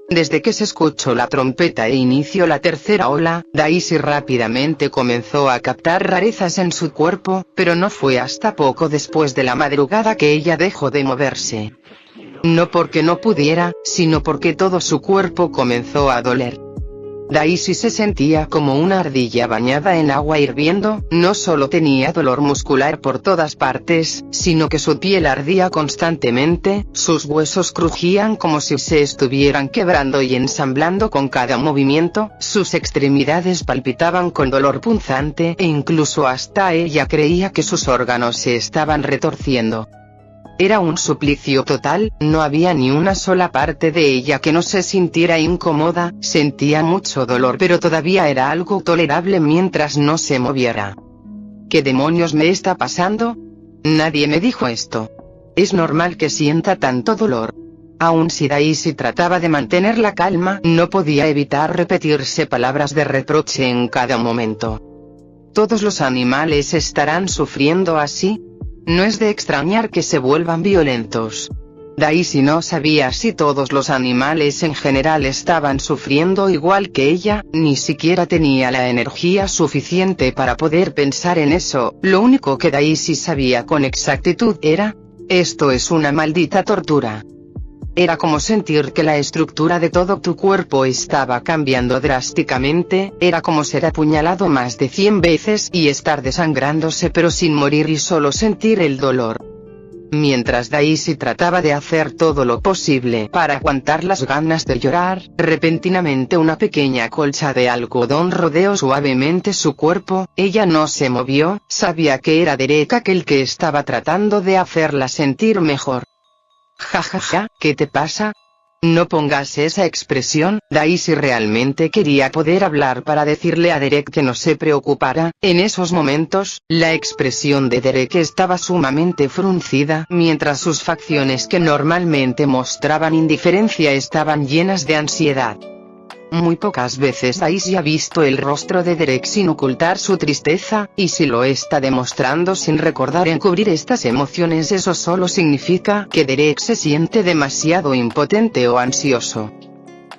Desde que se escuchó la trompeta e inició la tercera ola, Daisy rápidamente comenzó a captar rarezas en su cuerpo, pero no fue hasta poco después de la madrugada que ella dejó de moverse. No porque no pudiera, sino porque todo su cuerpo comenzó a doler. Daisy se sentía como una ardilla bañada en agua hirviendo. No solo tenía dolor muscular por todas partes, sino que su piel ardía constantemente, sus huesos crujían como si se estuvieran quebrando y ensamblando con cada movimiento, sus extremidades palpitaban con dolor punzante e incluso hasta ella creía que sus órganos se estaban retorciendo. Era un suplicio total, no había ni una sola parte de ella que no se sintiera incómoda, sentía mucho dolor, pero todavía era algo tolerable mientras no se moviera. ¿Qué demonios me está pasando? Nadie me dijo esto. Es normal que sienta tanto dolor. Aun si Daisy trataba de mantener la calma, no podía evitar repetirse palabras de reproche en cada momento. ¿Todos los animales estarán sufriendo así? No es de extrañar que se vuelvan violentos. Daisy no sabía si todos los animales en general estaban sufriendo igual que ella, ni siquiera tenía la energía suficiente para poder pensar en eso. Lo único que Daisy sabía con exactitud era: esto es una maldita tortura. Era como sentir que la estructura de todo tu cuerpo estaba cambiando drásticamente, era como ser apuñalado más de 100 veces y estar desangrándose pero sin morir y solo sentir el dolor. Mientras Daisy trataba de hacer todo lo posible para aguantar las ganas de llorar, repentinamente una pequeña colcha de algodón rodeó suavemente su cuerpo, ella no se movió, sabía que era Derek aquel que estaba tratando de hacerla sentir mejor. Jajaja, ¿qué te pasa? No pongas esa expresión. Daisy realmente quería poder hablar para decirle a Derek que no se preocupara. En esos momentos, la expresión de Derek estaba sumamente fruncida, mientras sus facciones que normalmente mostraban indiferencia estaban llenas de ansiedad. Muy pocas veces Daisy ha visto el rostro de Derek sin ocultar su tristeza, y si lo está demostrando sin recordar encubrir estas emociones, eso solo significa que Derek se siente demasiado impotente o ansioso.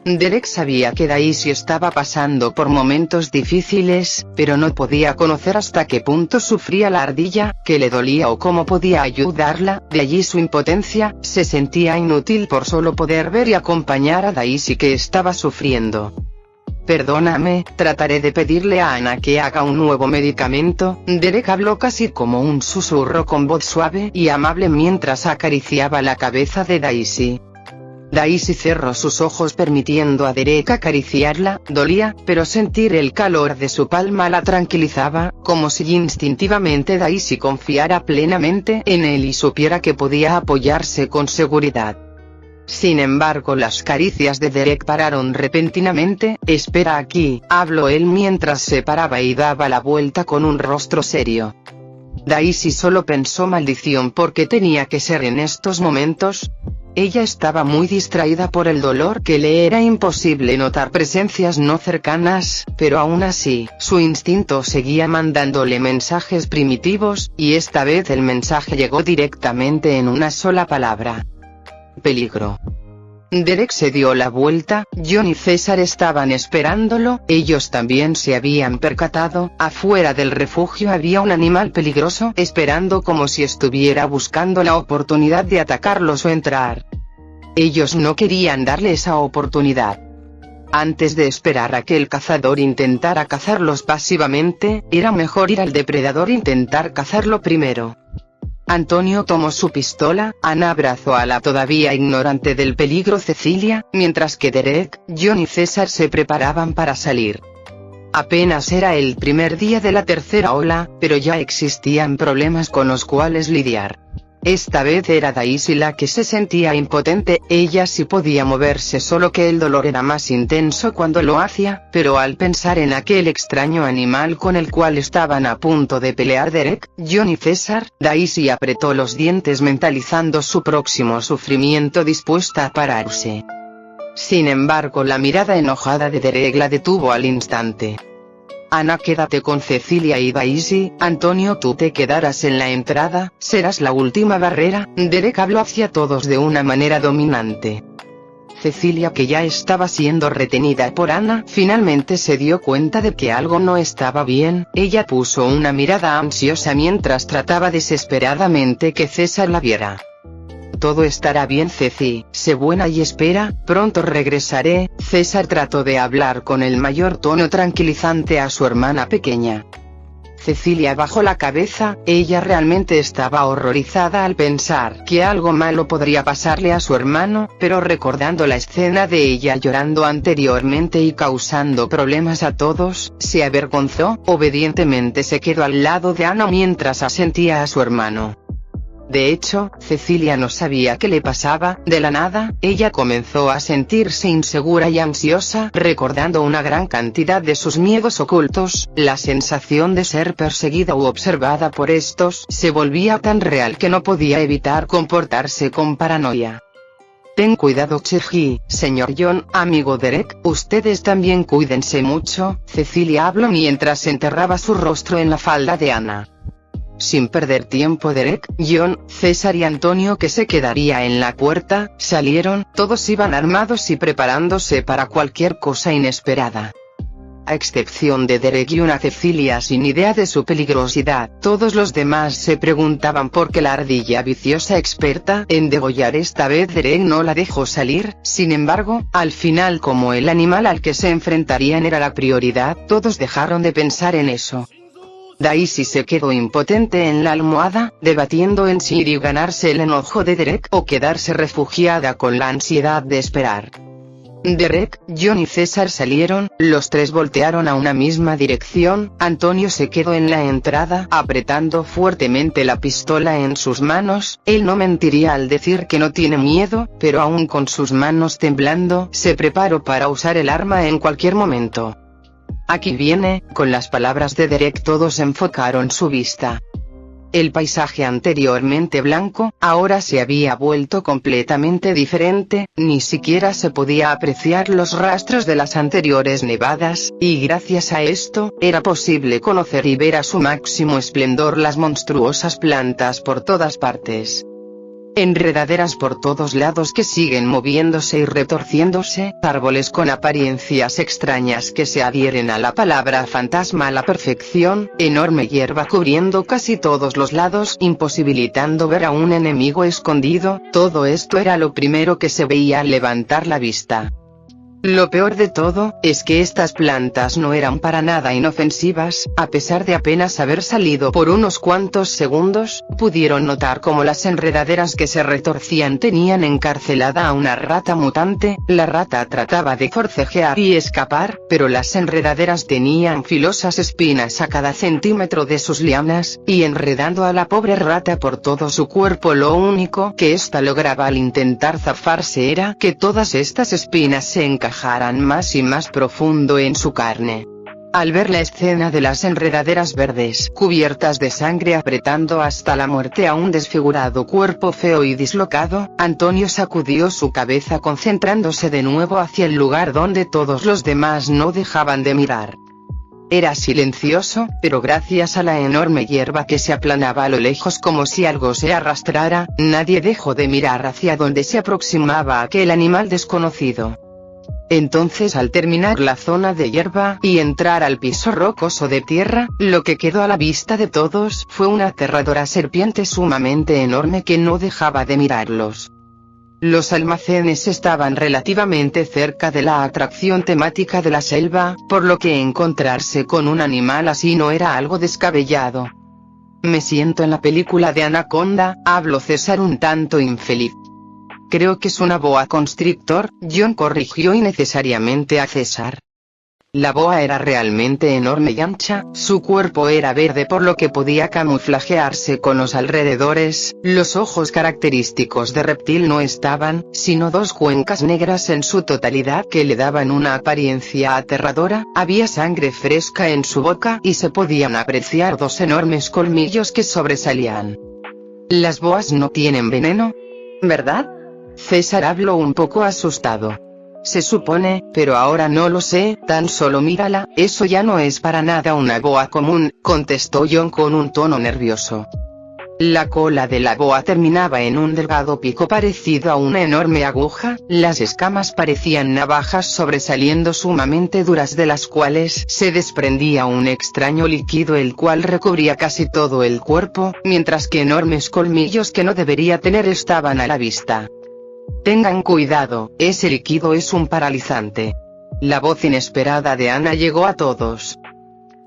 Derek sabía que Daisy estaba pasando por momentos difíciles, pero no podía conocer hasta qué punto sufría la ardilla, qué le dolía o cómo podía ayudarla, de allí su impotencia, se sentía inútil por solo poder ver y acompañar a Daisy que estaba sufriendo. Perdóname, trataré de pedirle a Ana que haga un nuevo medicamento. Derek habló casi como un susurro con voz suave y amable mientras acariciaba la cabeza de Daisy. Daisy cerró sus ojos permitiendo a Derek acariciarla, dolía, pero sentir el calor de su palma la tranquilizaba, como si instintivamente Daisy confiara plenamente en él y supiera que podía apoyarse con seguridad. Sin embargo, las caricias de Derek pararon repentinamente. Espera aquí, habló él mientras se paraba y daba la vuelta con un rostro serio. Daisy solo pensó maldición porque tenía que ser en estos momentos. Ella estaba muy distraída por el dolor que le era imposible notar presencias no cercanas, pero aún así, su instinto seguía mandándole mensajes primitivos, y esta vez el mensaje llegó directamente en una sola palabra: peligro. Derek se dio la vuelta, John y César estaban esperándolo, ellos también se habían percatado, afuera del refugio había un animal peligroso esperando como si estuviera buscando la oportunidad de atacarlos o entrar. Ellos no querían darle esa oportunidad. Antes de esperar a que el cazador intentara cazarlos pasivamente, era mejor ir al depredador e intentar cazarlo primero. Antonio tomó su pistola, Ana abrazó a la todavía ignorante del peligro Cecilia, mientras que Derek, John y César se preparaban para salir. Apenas era el primer día de la tercera ola, pero ya existían problemas con los cuales lidiar. Esta vez era Daisy la que se sentía impotente, ella sí podía moverse, solo que el dolor era más intenso cuando lo hacía, pero al pensar en aquel extraño animal con el cual estaban a punto de pelear Derek, John y César, Daisy apretó los dientes mentalizando su próximo sufrimiento, dispuesta a pararse. Sin embargo, la mirada enojada de Derek la detuvo al instante. Ana, quédate con Cecilia y Daisy. Antonio, tú te quedarás en la entrada, serás la última barrera. Derek habló hacia todos de una manera dominante. Cecilia, que ya estaba siendo retenida por Ana, finalmente se dio cuenta de que algo no estaba bien. Ella puso una mirada ansiosa mientras trataba desesperadamente que César la viera. Todo estará bien, Ceci, sé buena y espera, pronto regresaré. César trató de hablar con el mayor tono tranquilizante a su hermana pequeña. Cecilia bajó la cabeza, ella realmente estaba horrorizada al pensar que algo malo podría pasarle a su hermano, pero recordando la escena de ella llorando anteriormente y causando problemas a todos, se avergonzó, obedientemente se quedó al lado de Ana mientras asentía a su hermano. De hecho, Cecilia no sabía qué le pasaba, de la nada, ella comenzó a sentirse insegura y ansiosa, recordando una gran cantidad de sus miedos ocultos, la sensación de ser perseguida u observada por estos, se volvía tan real que no podía evitar comportarse con paranoia. Ten cuidado, Cherry, señor John, amigo Derek, ustedes también cuídense mucho. Cecilia habló mientras enterraba su rostro en la falda de Ana. Sin perder tiempo, Derek, John, César y Antonio, que se quedaría en la puerta, salieron, todos iban armados y preparándose para cualquier cosa inesperada. A excepción de Derek y una Cecilia sin idea de su peligrosidad, todos los demás se preguntaban por qué la ardilla viciosa experta en degollar esta vez Derek no la dejó salir. Sin embargo, al final, como el animal al que se enfrentarían era la prioridad, todos dejaron de pensar en eso. Daisy se quedó impotente en la almohada, debatiendo en si ir y ganarse el enojo de Derek o quedarse refugiada con la ansiedad de esperar. Derek, John y César salieron, los tres voltearon a una misma dirección. Antonio se quedó en la entrada, apretando fuertemente la pistola en sus manos. Él no mentiría al decir que no tiene miedo, pero aún con sus manos temblando, se preparó para usar el arma en cualquier momento. Aquí viene, con las palabras de Derek todos enfocaron su vista. El paisaje anteriormente blanco, ahora se había vuelto completamente diferente, ni siquiera se podía apreciar los rastros de las anteriores nevadas, y gracias a esto, era posible conocer y ver a su máximo esplendor las monstruosas plantas por todas partes. Enredaderas por todos lados que siguen moviéndose y retorciéndose, árboles con apariencias extrañas que se adhieren a la palabra fantasma a la perfección, enorme hierba cubriendo casi todos los lados imposibilitando ver a un enemigo escondido. Todo esto era lo primero que se veía al levantar la vista. Lo peor de todo, es que estas plantas no eran para nada inofensivas. A pesar de apenas haber salido por unos cuantos segundos, pudieron notar cómo las enredaderas que se retorcían tenían encarcelada a una rata mutante. La rata trataba de forcejear y escapar, pero las enredaderas tenían filosas espinas a cada centímetro de sus lianas, y enredando a la pobre rata por todo su cuerpo. Lo único que ésta lograba al intentar zafarse era que todas estas espinas se encajaran más y más profundo en su carne. Al ver la escena de las enredaderas verdes cubiertas de sangre apretando hasta la muerte a un desfigurado cuerpo feo y dislocado, Antonio sacudió su cabeza concentrándose de nuevo hacia el lugar donde todos los demás no dejaban de mirar. Era silencioso, pero gracias a la enorme hierba que se aplanaba a lo lejos como si algo se arrastrara, nadie dejó de mirar hacia donde se aproximaba aquel animal desconocido. Entonces, al terminar la zona de hierba y entrar al piso rocoso de tierra, lo que quedó a la vista de todos fue una aterradora serpiente sumamente enorme que no dejaba de mirarlos. Los almacenes estaban relativamente cerca de la atracción temática de la selva, por lo que encontrarse con un animal así no era algo descabellado. Me siento en la película de Anaconda, habló César un tanto infeliz. Creo que es una boa constrictor, John corrigió innecesariamente a César. La boa era realmente enorme y ancha, su cuerpo era verde por lo que podía camuflajearse con los alrededores, los ojos característicos de reptil no estaban, sino dos cuencas negras en su totalidad que le daban una apariencia aterradora. Había sangre fresca en su boca y se podían apreciar dos enormes colmillos que sobresalían. Las boas no tienen veneno, ¿verdad? César habló un poco asustado. Se supone, pero ahora no lo sé, tan solo mírala, eso ya no es para nada una boa común, contestó John con un tono nervioso. La cola de la boa terminaba en un delgado pico parecido a una enorme aguja, las escamas parecían navajas sobresaliendo sumamente duras de las cuales se desprendía un extraño líquido el cual recubría casi todo el cuerpo, mientras que enormes colmillos que no debería tener estaban a la vista. Tengan cuidado, ese líquido es un paralizante. La voz inesperada de Ana llegó a todos.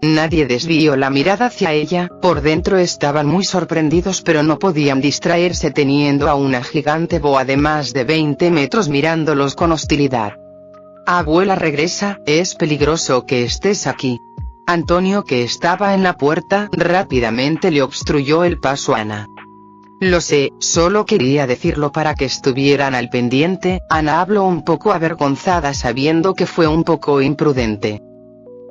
Nadie desvió la mirada hacia ella, por dentro estaban muy sorprendidos pero no podían distraerse teniendo a una gigante boa de más de 20 metros mirándolos con hostilidad. Abuela regresa, es peligroso que estés aquí. Antonio, que estaba en la puerta, rápidamente le obstruyó el paso a Ana. Lo sé, solo quería decirlo para que estuvieran al pendiente. Ana habló un poco avergonzada sabiendo que fue un poco imprudente.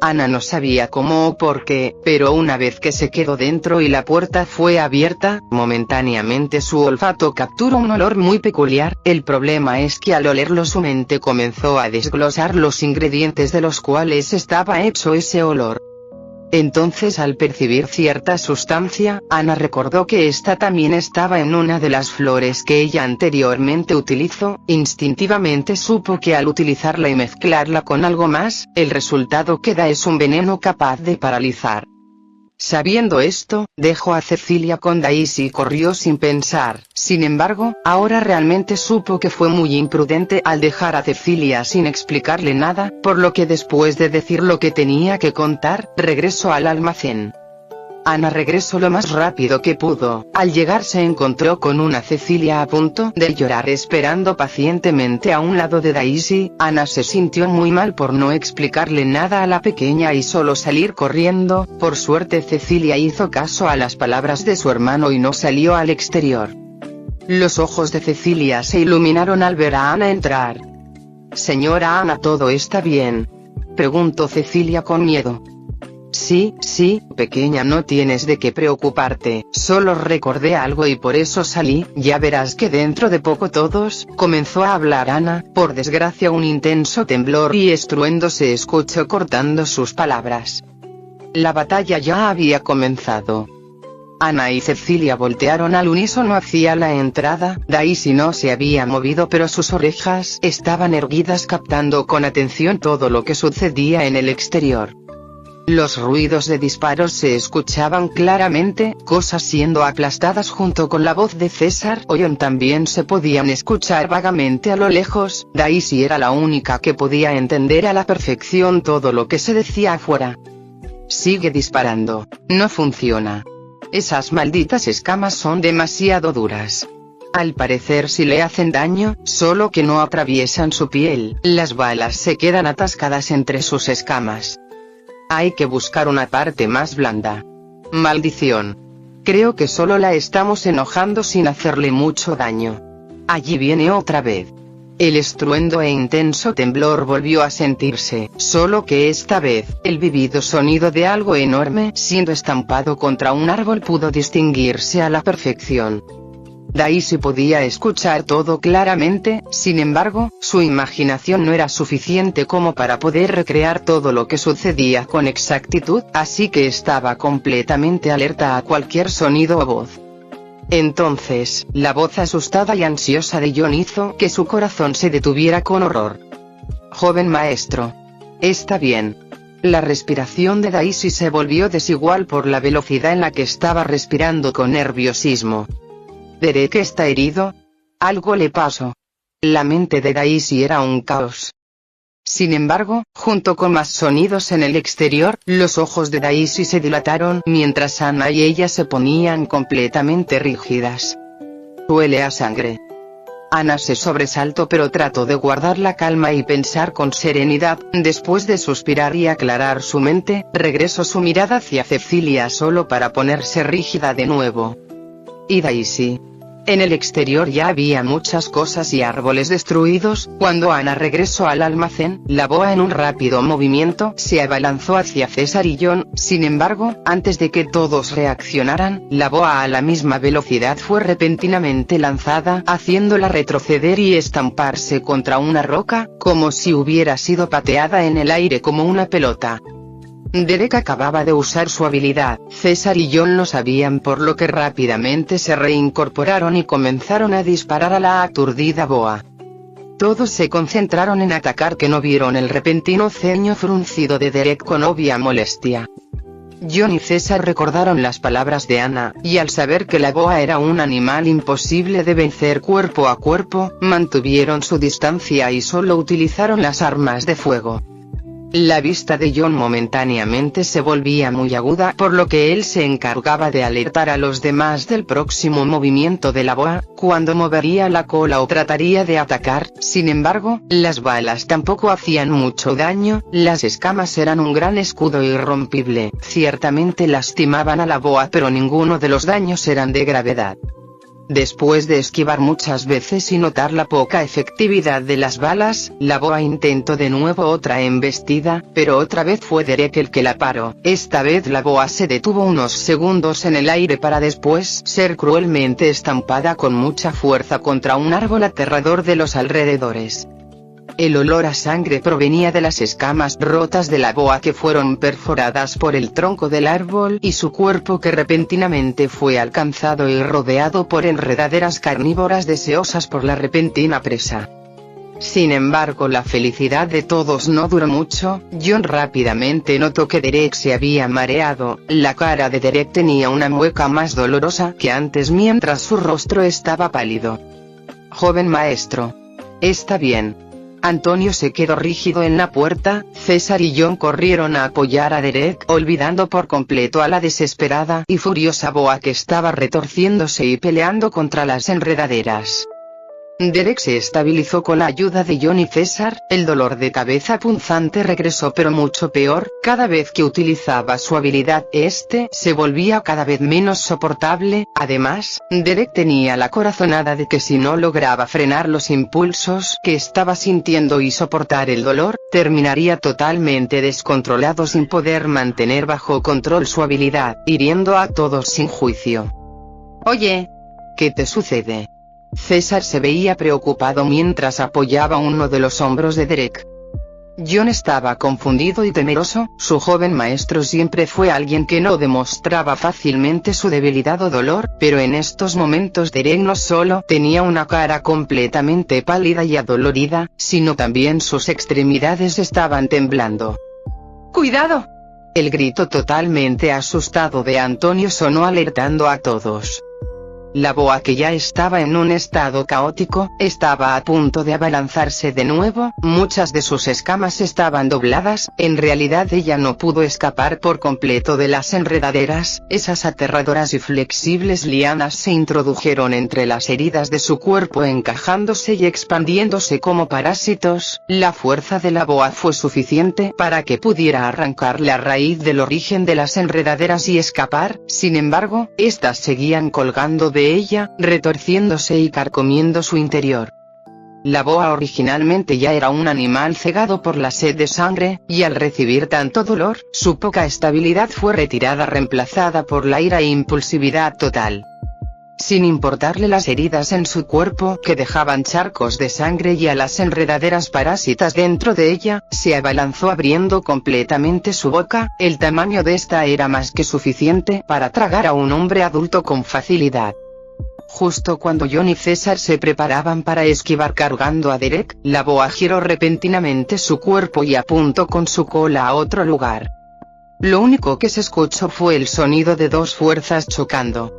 Ana no sabía cómo o por qué, pero una vez que se quedó dentro y la puerta fue abierta, momentáneamente su olfato capturó un olor muy peculiar. El problema es que al olerlo su mente comenzó a desglosar los ingredientes de los cuales estaba hecho ese olor. Entonces, al percibir cierta sustancia, Ana recordó que esta también estaba en una de las flores que ella anteriormente utilizó. Instintivamente supo que al utilizarla y mezclarla con algo más, el resultado que da es un veneno capaz de paralizar. Sabiendo esto, dejó a Cecilia con Daisy y corrió sin pensar. Sin embargo, ahora realmente supo que fue muy imprudente al dejar a Cecilia sin explicarle nada, por lo que después de decir lo que tenía que contar, regresó al almacén. Ana regresó lo más rápido que pudo. Al llegar se encontró con una Cecilia a punto de llorar esperando pacientemente a un lado de Daisy. Ana se sintió muy mal por no explicarle nada a la pequeña y solo salir corriendo. Por suerte Cecilia hizo caso a las palabras de su hermano y no salió al exterior. Los ojos de Cecilia se iluminaron al ver a Ana entrar. «Señora Ana, ¿todo está bien?», preguntó Cecilia con miedo. Sí, pequeña, no tienes de qué preocuparte, solo recordé algo y por eso salí, ya verás que dentro de poco todos», comenzó a hablar Ana. Por desgracia un intenso temblor y estruendo se escuchó cortando sus palabras. La batalla ya había comenzado. Ana y Cecilia voltearon al unísono hacia la entrada. Daisy no se había movido pero sus orejas estaban erguidas captando con atención todo lo que sucedía en el exterior. Los ruidos de disparos se escuchaban claramente, cosas siendo aplastadas junto con la voz de César Ollón también se podían escuchar vagamente a lo lejos. Daisy era la única que podía entender a la perfección todo lo que se decía afuera. «Sigue disparando, no funciona. Esas malditas escamas son demasiado duras. Al parecer sí le hacen daño, solo que no atraviesan su piel, las balas se quedan atascadas entre sus escamas. Hay que buscar una parte más blanda. Maldición. Creo que solo la estamos enojando sin hacerle mucho daño. Allí viene otra vez». El estruendo e intenso temblor volvió a sentirse, solo que esta vez, el vivido sonido de algo enorme siendo estampado contra un árbol pudo distinguirse a la perfección. Daisy podía escuchar todo claramente, sin embargo, su imaginación no era suficiente como para poder recrear todo lo que sucedía con exactitud, así que estaba completamente alerta a cualquier sonido o voz. Entonces, la voz asustada y ansiosa de John hizo que su corazón se detuviera con horror. «Joven maestro. Está bien». La respiración de Daisy se volvió desigual por la velocidad en la que estaba respirando con nerviosismo. «¿Derek está herido? Algo le pasó». La mente de Daisy era un caos. Sin embargo, junto con más sonidos en el exterior, los ojos de Daisy se dilataron mientras Ana y ella se ponían completamente rígidas. «Huele a sangre». Ana se sobresaltó pero trató de guardar la calma y pensar con serenidad. Después de suspirar y aclarar su mente, regresó su mirada hacia Cecilia solo para ponerse rígida de nuevo. «¿Y Daisy?». En el exterior ya había muchas cosas y árboles destruidos. Cuando Ana regresó al almacén, la boa en un rápido movimiento se abalanzó hacia César y John. Sin embargo, antes de que todos reaccionaran, la boa a la misma velocidad fue repentinamente lanzada, haciéndola retroceder y estamparse contra una roca, como si hubiera sido pateada en el aire como una pelota. Derek acababa de usar su habilidad. César y John lo sabían, por lo que rápidamente se reincorporaron y comenzaron a disparar a la aturdida boa. Todos se concentraron en atacar que no vieron el repentino ceño fruncido de Derek con obvia molestia. John y César recordaron las palabras de Ana, y al saber que la boa era un animal imposible de vencer cuerpo a cuerpo, mantuvieron su distancia y solo utilizaron las armas de fuego. La vista de John momentáneamente se volvía muy aguda, por lo que él se encargaba de alertar a los demás del próximo movimiento de la boa, cuando movería la cola o trataría de atacar. Sin embargo, las balas tampoco hacían mucho daño, las escamas eran un gran escudo irrompible, ciertamente lastimaban a la boa pero ninguno de los daños eran de gravedad. Después de esquivar muchas veces y notar la poca efectividad de las balas, la boa intentó de nuevo otra embestida, pero otra vez fue Derek el que la paró. Esta vez la boa se detuvo unos segundos en el aire para después ser cruelmente estampada con mucha fuerza contra un árbol aterrador de los alrededores. El olor a sangre provenía de las escamas rotas de la boa que fueron perforadas por el tronco del árbol y su cuerpo que repentinamente fue alcanzado y rodeado por enredaderas carnívoras deseosas por la repentina presa. Sin embargo, la felicidad de todos no duró mucho. John rápidamente notó que Derek se había mareado. La cara de Derek tenía una mueca más dolorosa que antes mientras su rostro estaba pálido. «Joven maestro. Está bien». Antonio se quedó rígido en la puerta. César y John corrieron a apoyar a Derek, olvidando por completo a la desesperada y furiosa boa que estaba retorciéndose y peleando contra las enredaderas. Derek se estabilizó con la ayuda de John y César. El dolor de cabeza punzante regresó, pero mucho peor. Cada vez que utilizaba su habilidad, se volvía cada vez menos soportable. Además, Derek tenía la corazonada de que si no lograba frenar los impulsos que estaba sintiendo y soportar el dolor, terminaría totalmente descontrolado sin poder mantener bajo control su habilidad, hiriendo a todos sin juicio. «Oye, ¿qué te sucede?». César se veía preocupado mientras apoyaba uno de los hombros de Derek. John estaba confundido y temeroso. Su joven maestro siempre fue alguien que no demostraba fácilmente su debilidad o dolor, pero en estos momentos Derek no solo tenía una cara completamente pálida y adolorida, sino también sus extremidades estaban temblando. «¡Cuidado!». El grito totalmente asustado de Antonio sonó alertando a todos. La boa, que ya estaba en un estado caótico, estaba a punto de abalanzarse de nuevo. Muchas de sus escamas estaban dobladas. En realidad ella no pudo escapar por completo de las enredaderas. Esas aterradoras y flexibles lianas se introdujeron entre las heridas de su cuerpo, encajándose y expandiéndose como parásitos. La fuerza de la boa fue suficiente para que pudiera arrancar la raíz del origen de las enredaderas y escapar. Sin embargo, estas seguían colgando de ella, retorciéndose y carcomiendo su interior. La boa originalmente ya era un animal cegado por la sed de sangre, y al recibir tanto dolor, su poca estabilidad fue retirada, reemplazada por la ira e impulsividad total. Sin importarle las heridas en su cuerpo que dejaban charcos de sangre y a las enredaderas parásitas dentro de ella, se abalanzó abriendo completamente su boca. El tamaño de esta era más que suficiente para tragar a un hombre adulto con facilidad. Justo cuando John y César se preparaban para esquivar cargando a Derek, la boa giró repentinamente su cuerpo y apuntó con su cola a otro lugar. Lo único que se escuchó fue el sonido de dos fuerzas chocando.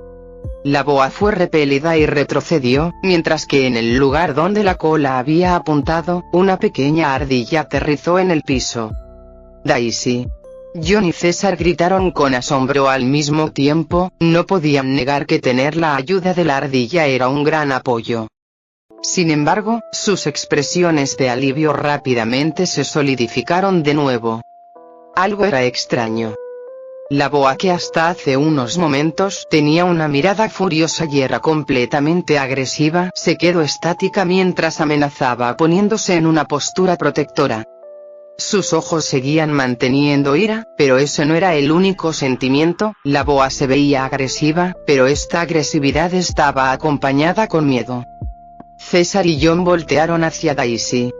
La boa fue repelida y retrocedió, mientras que en el lugar donde la cola había apuntado, una pequeña ardilla aterrizó en el piso. «Daisy». John y César gritaron con asombro al mismo tiempo. No podían negar que tener la ayuda de la ardilla era un gran apoyo. Sin embargo, sus expresiones de alivio rápidamente se solidificaron de nuevo. Algo era extraño. La boa, que hasta hace unos momentos tenía una mirada furiosa y era completamente agresiva, se quedó estática mientras amenazaba, poniéndose en una postura protectora. Sus ojos seguían manteniendo ira, pero ese no era el único sentimiento. La boa se veía agresiva, pero esta agresividad estaba acompañada con miedo. César y John voltearon hacia Daisy.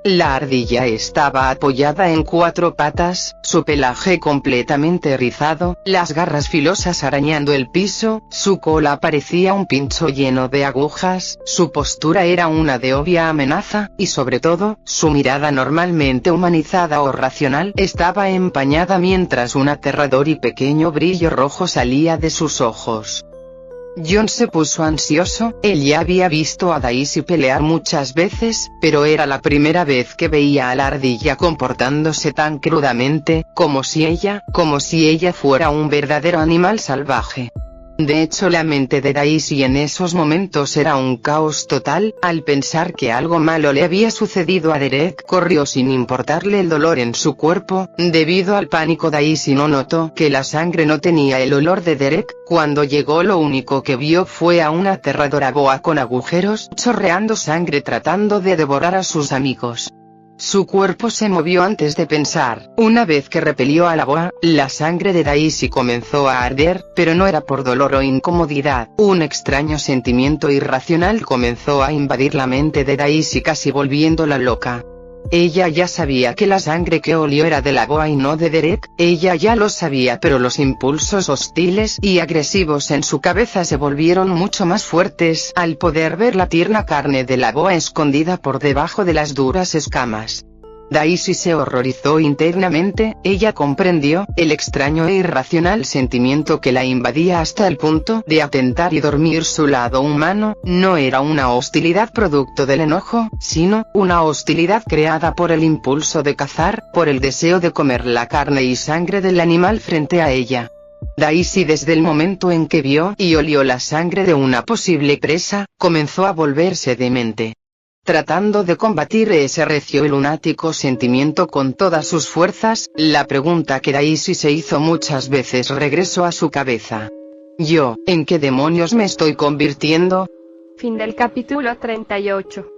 La ardilla estaba apoyada en cuatro patas, su pelaje completamente rizado, las garras filosas arañando el piso, su cola parecía un pincho lleno de agujas, su postura era una de obvia amenaza, y sobre todo, su mirada normalmente humanizada o racional estaba empañada mientras un aterrador y pequeño brillo rojo salía de sus ojos. John se puso ansioso. Él ya había visto a Daisy pelear muchas veces, pero era la primera vez que veía a la ardilla comportándose tan crudamente, como si ella fuera un verdadero animal salvaje. De hecho, la mente de Daisy en esos momentos era un caos total. Al pensar que algo malo le había sucedido a Derek, corrió sin importarle el dolor en su cuerpo. Debido al pánico, Daisy no notó que la sangre no tenía el olor de Derek. Cuando llegó, lo único que vio fue a una aterradora boa con agujeros, chorreando sangre tratando de devorar a sus amigos. Su cuerpo se movió antes de pensar. Una vez que repelió a la boa, la sangre de Daisy comenzó a arder, pero no era por dolor o incomodidad. Un extraño sentimiento irracional comenzó a invadir la mente de Daisy, casi volviéndola loca. Ella ya sabía que la sangre que olió era de la boa y no de Derek, ella ya lo sabía, pero los impulsos hostiles y agresivos en su cabeza se volvieron mucho más fuertes al poder ver la tierna carne de la boa escondida por debajo de las duras escamas. Daisy se horrorizó internamente, ella comprendió el extraño e irracional sentimiento que la invadía hasta el punto de atentar y dormir su lado humano. No era una hostilidad producto del enojo, sino una hostilidad creada por el impulso de cazar, por el deseo de comer la carne y sangre del animal frente a ella. Daisy, desde el momento en que vio y olió la sangre de una posible presa, comenzó a volverse demente. Tratando de combatir ese recio y lunático sentimiento con todas sus fuerzas, la pregunta que Daisy se hizo muchas veces regresó a su cabeza. ¿Yo, en qué demonios me estoy convirtiendo? Fin del capítulo 38.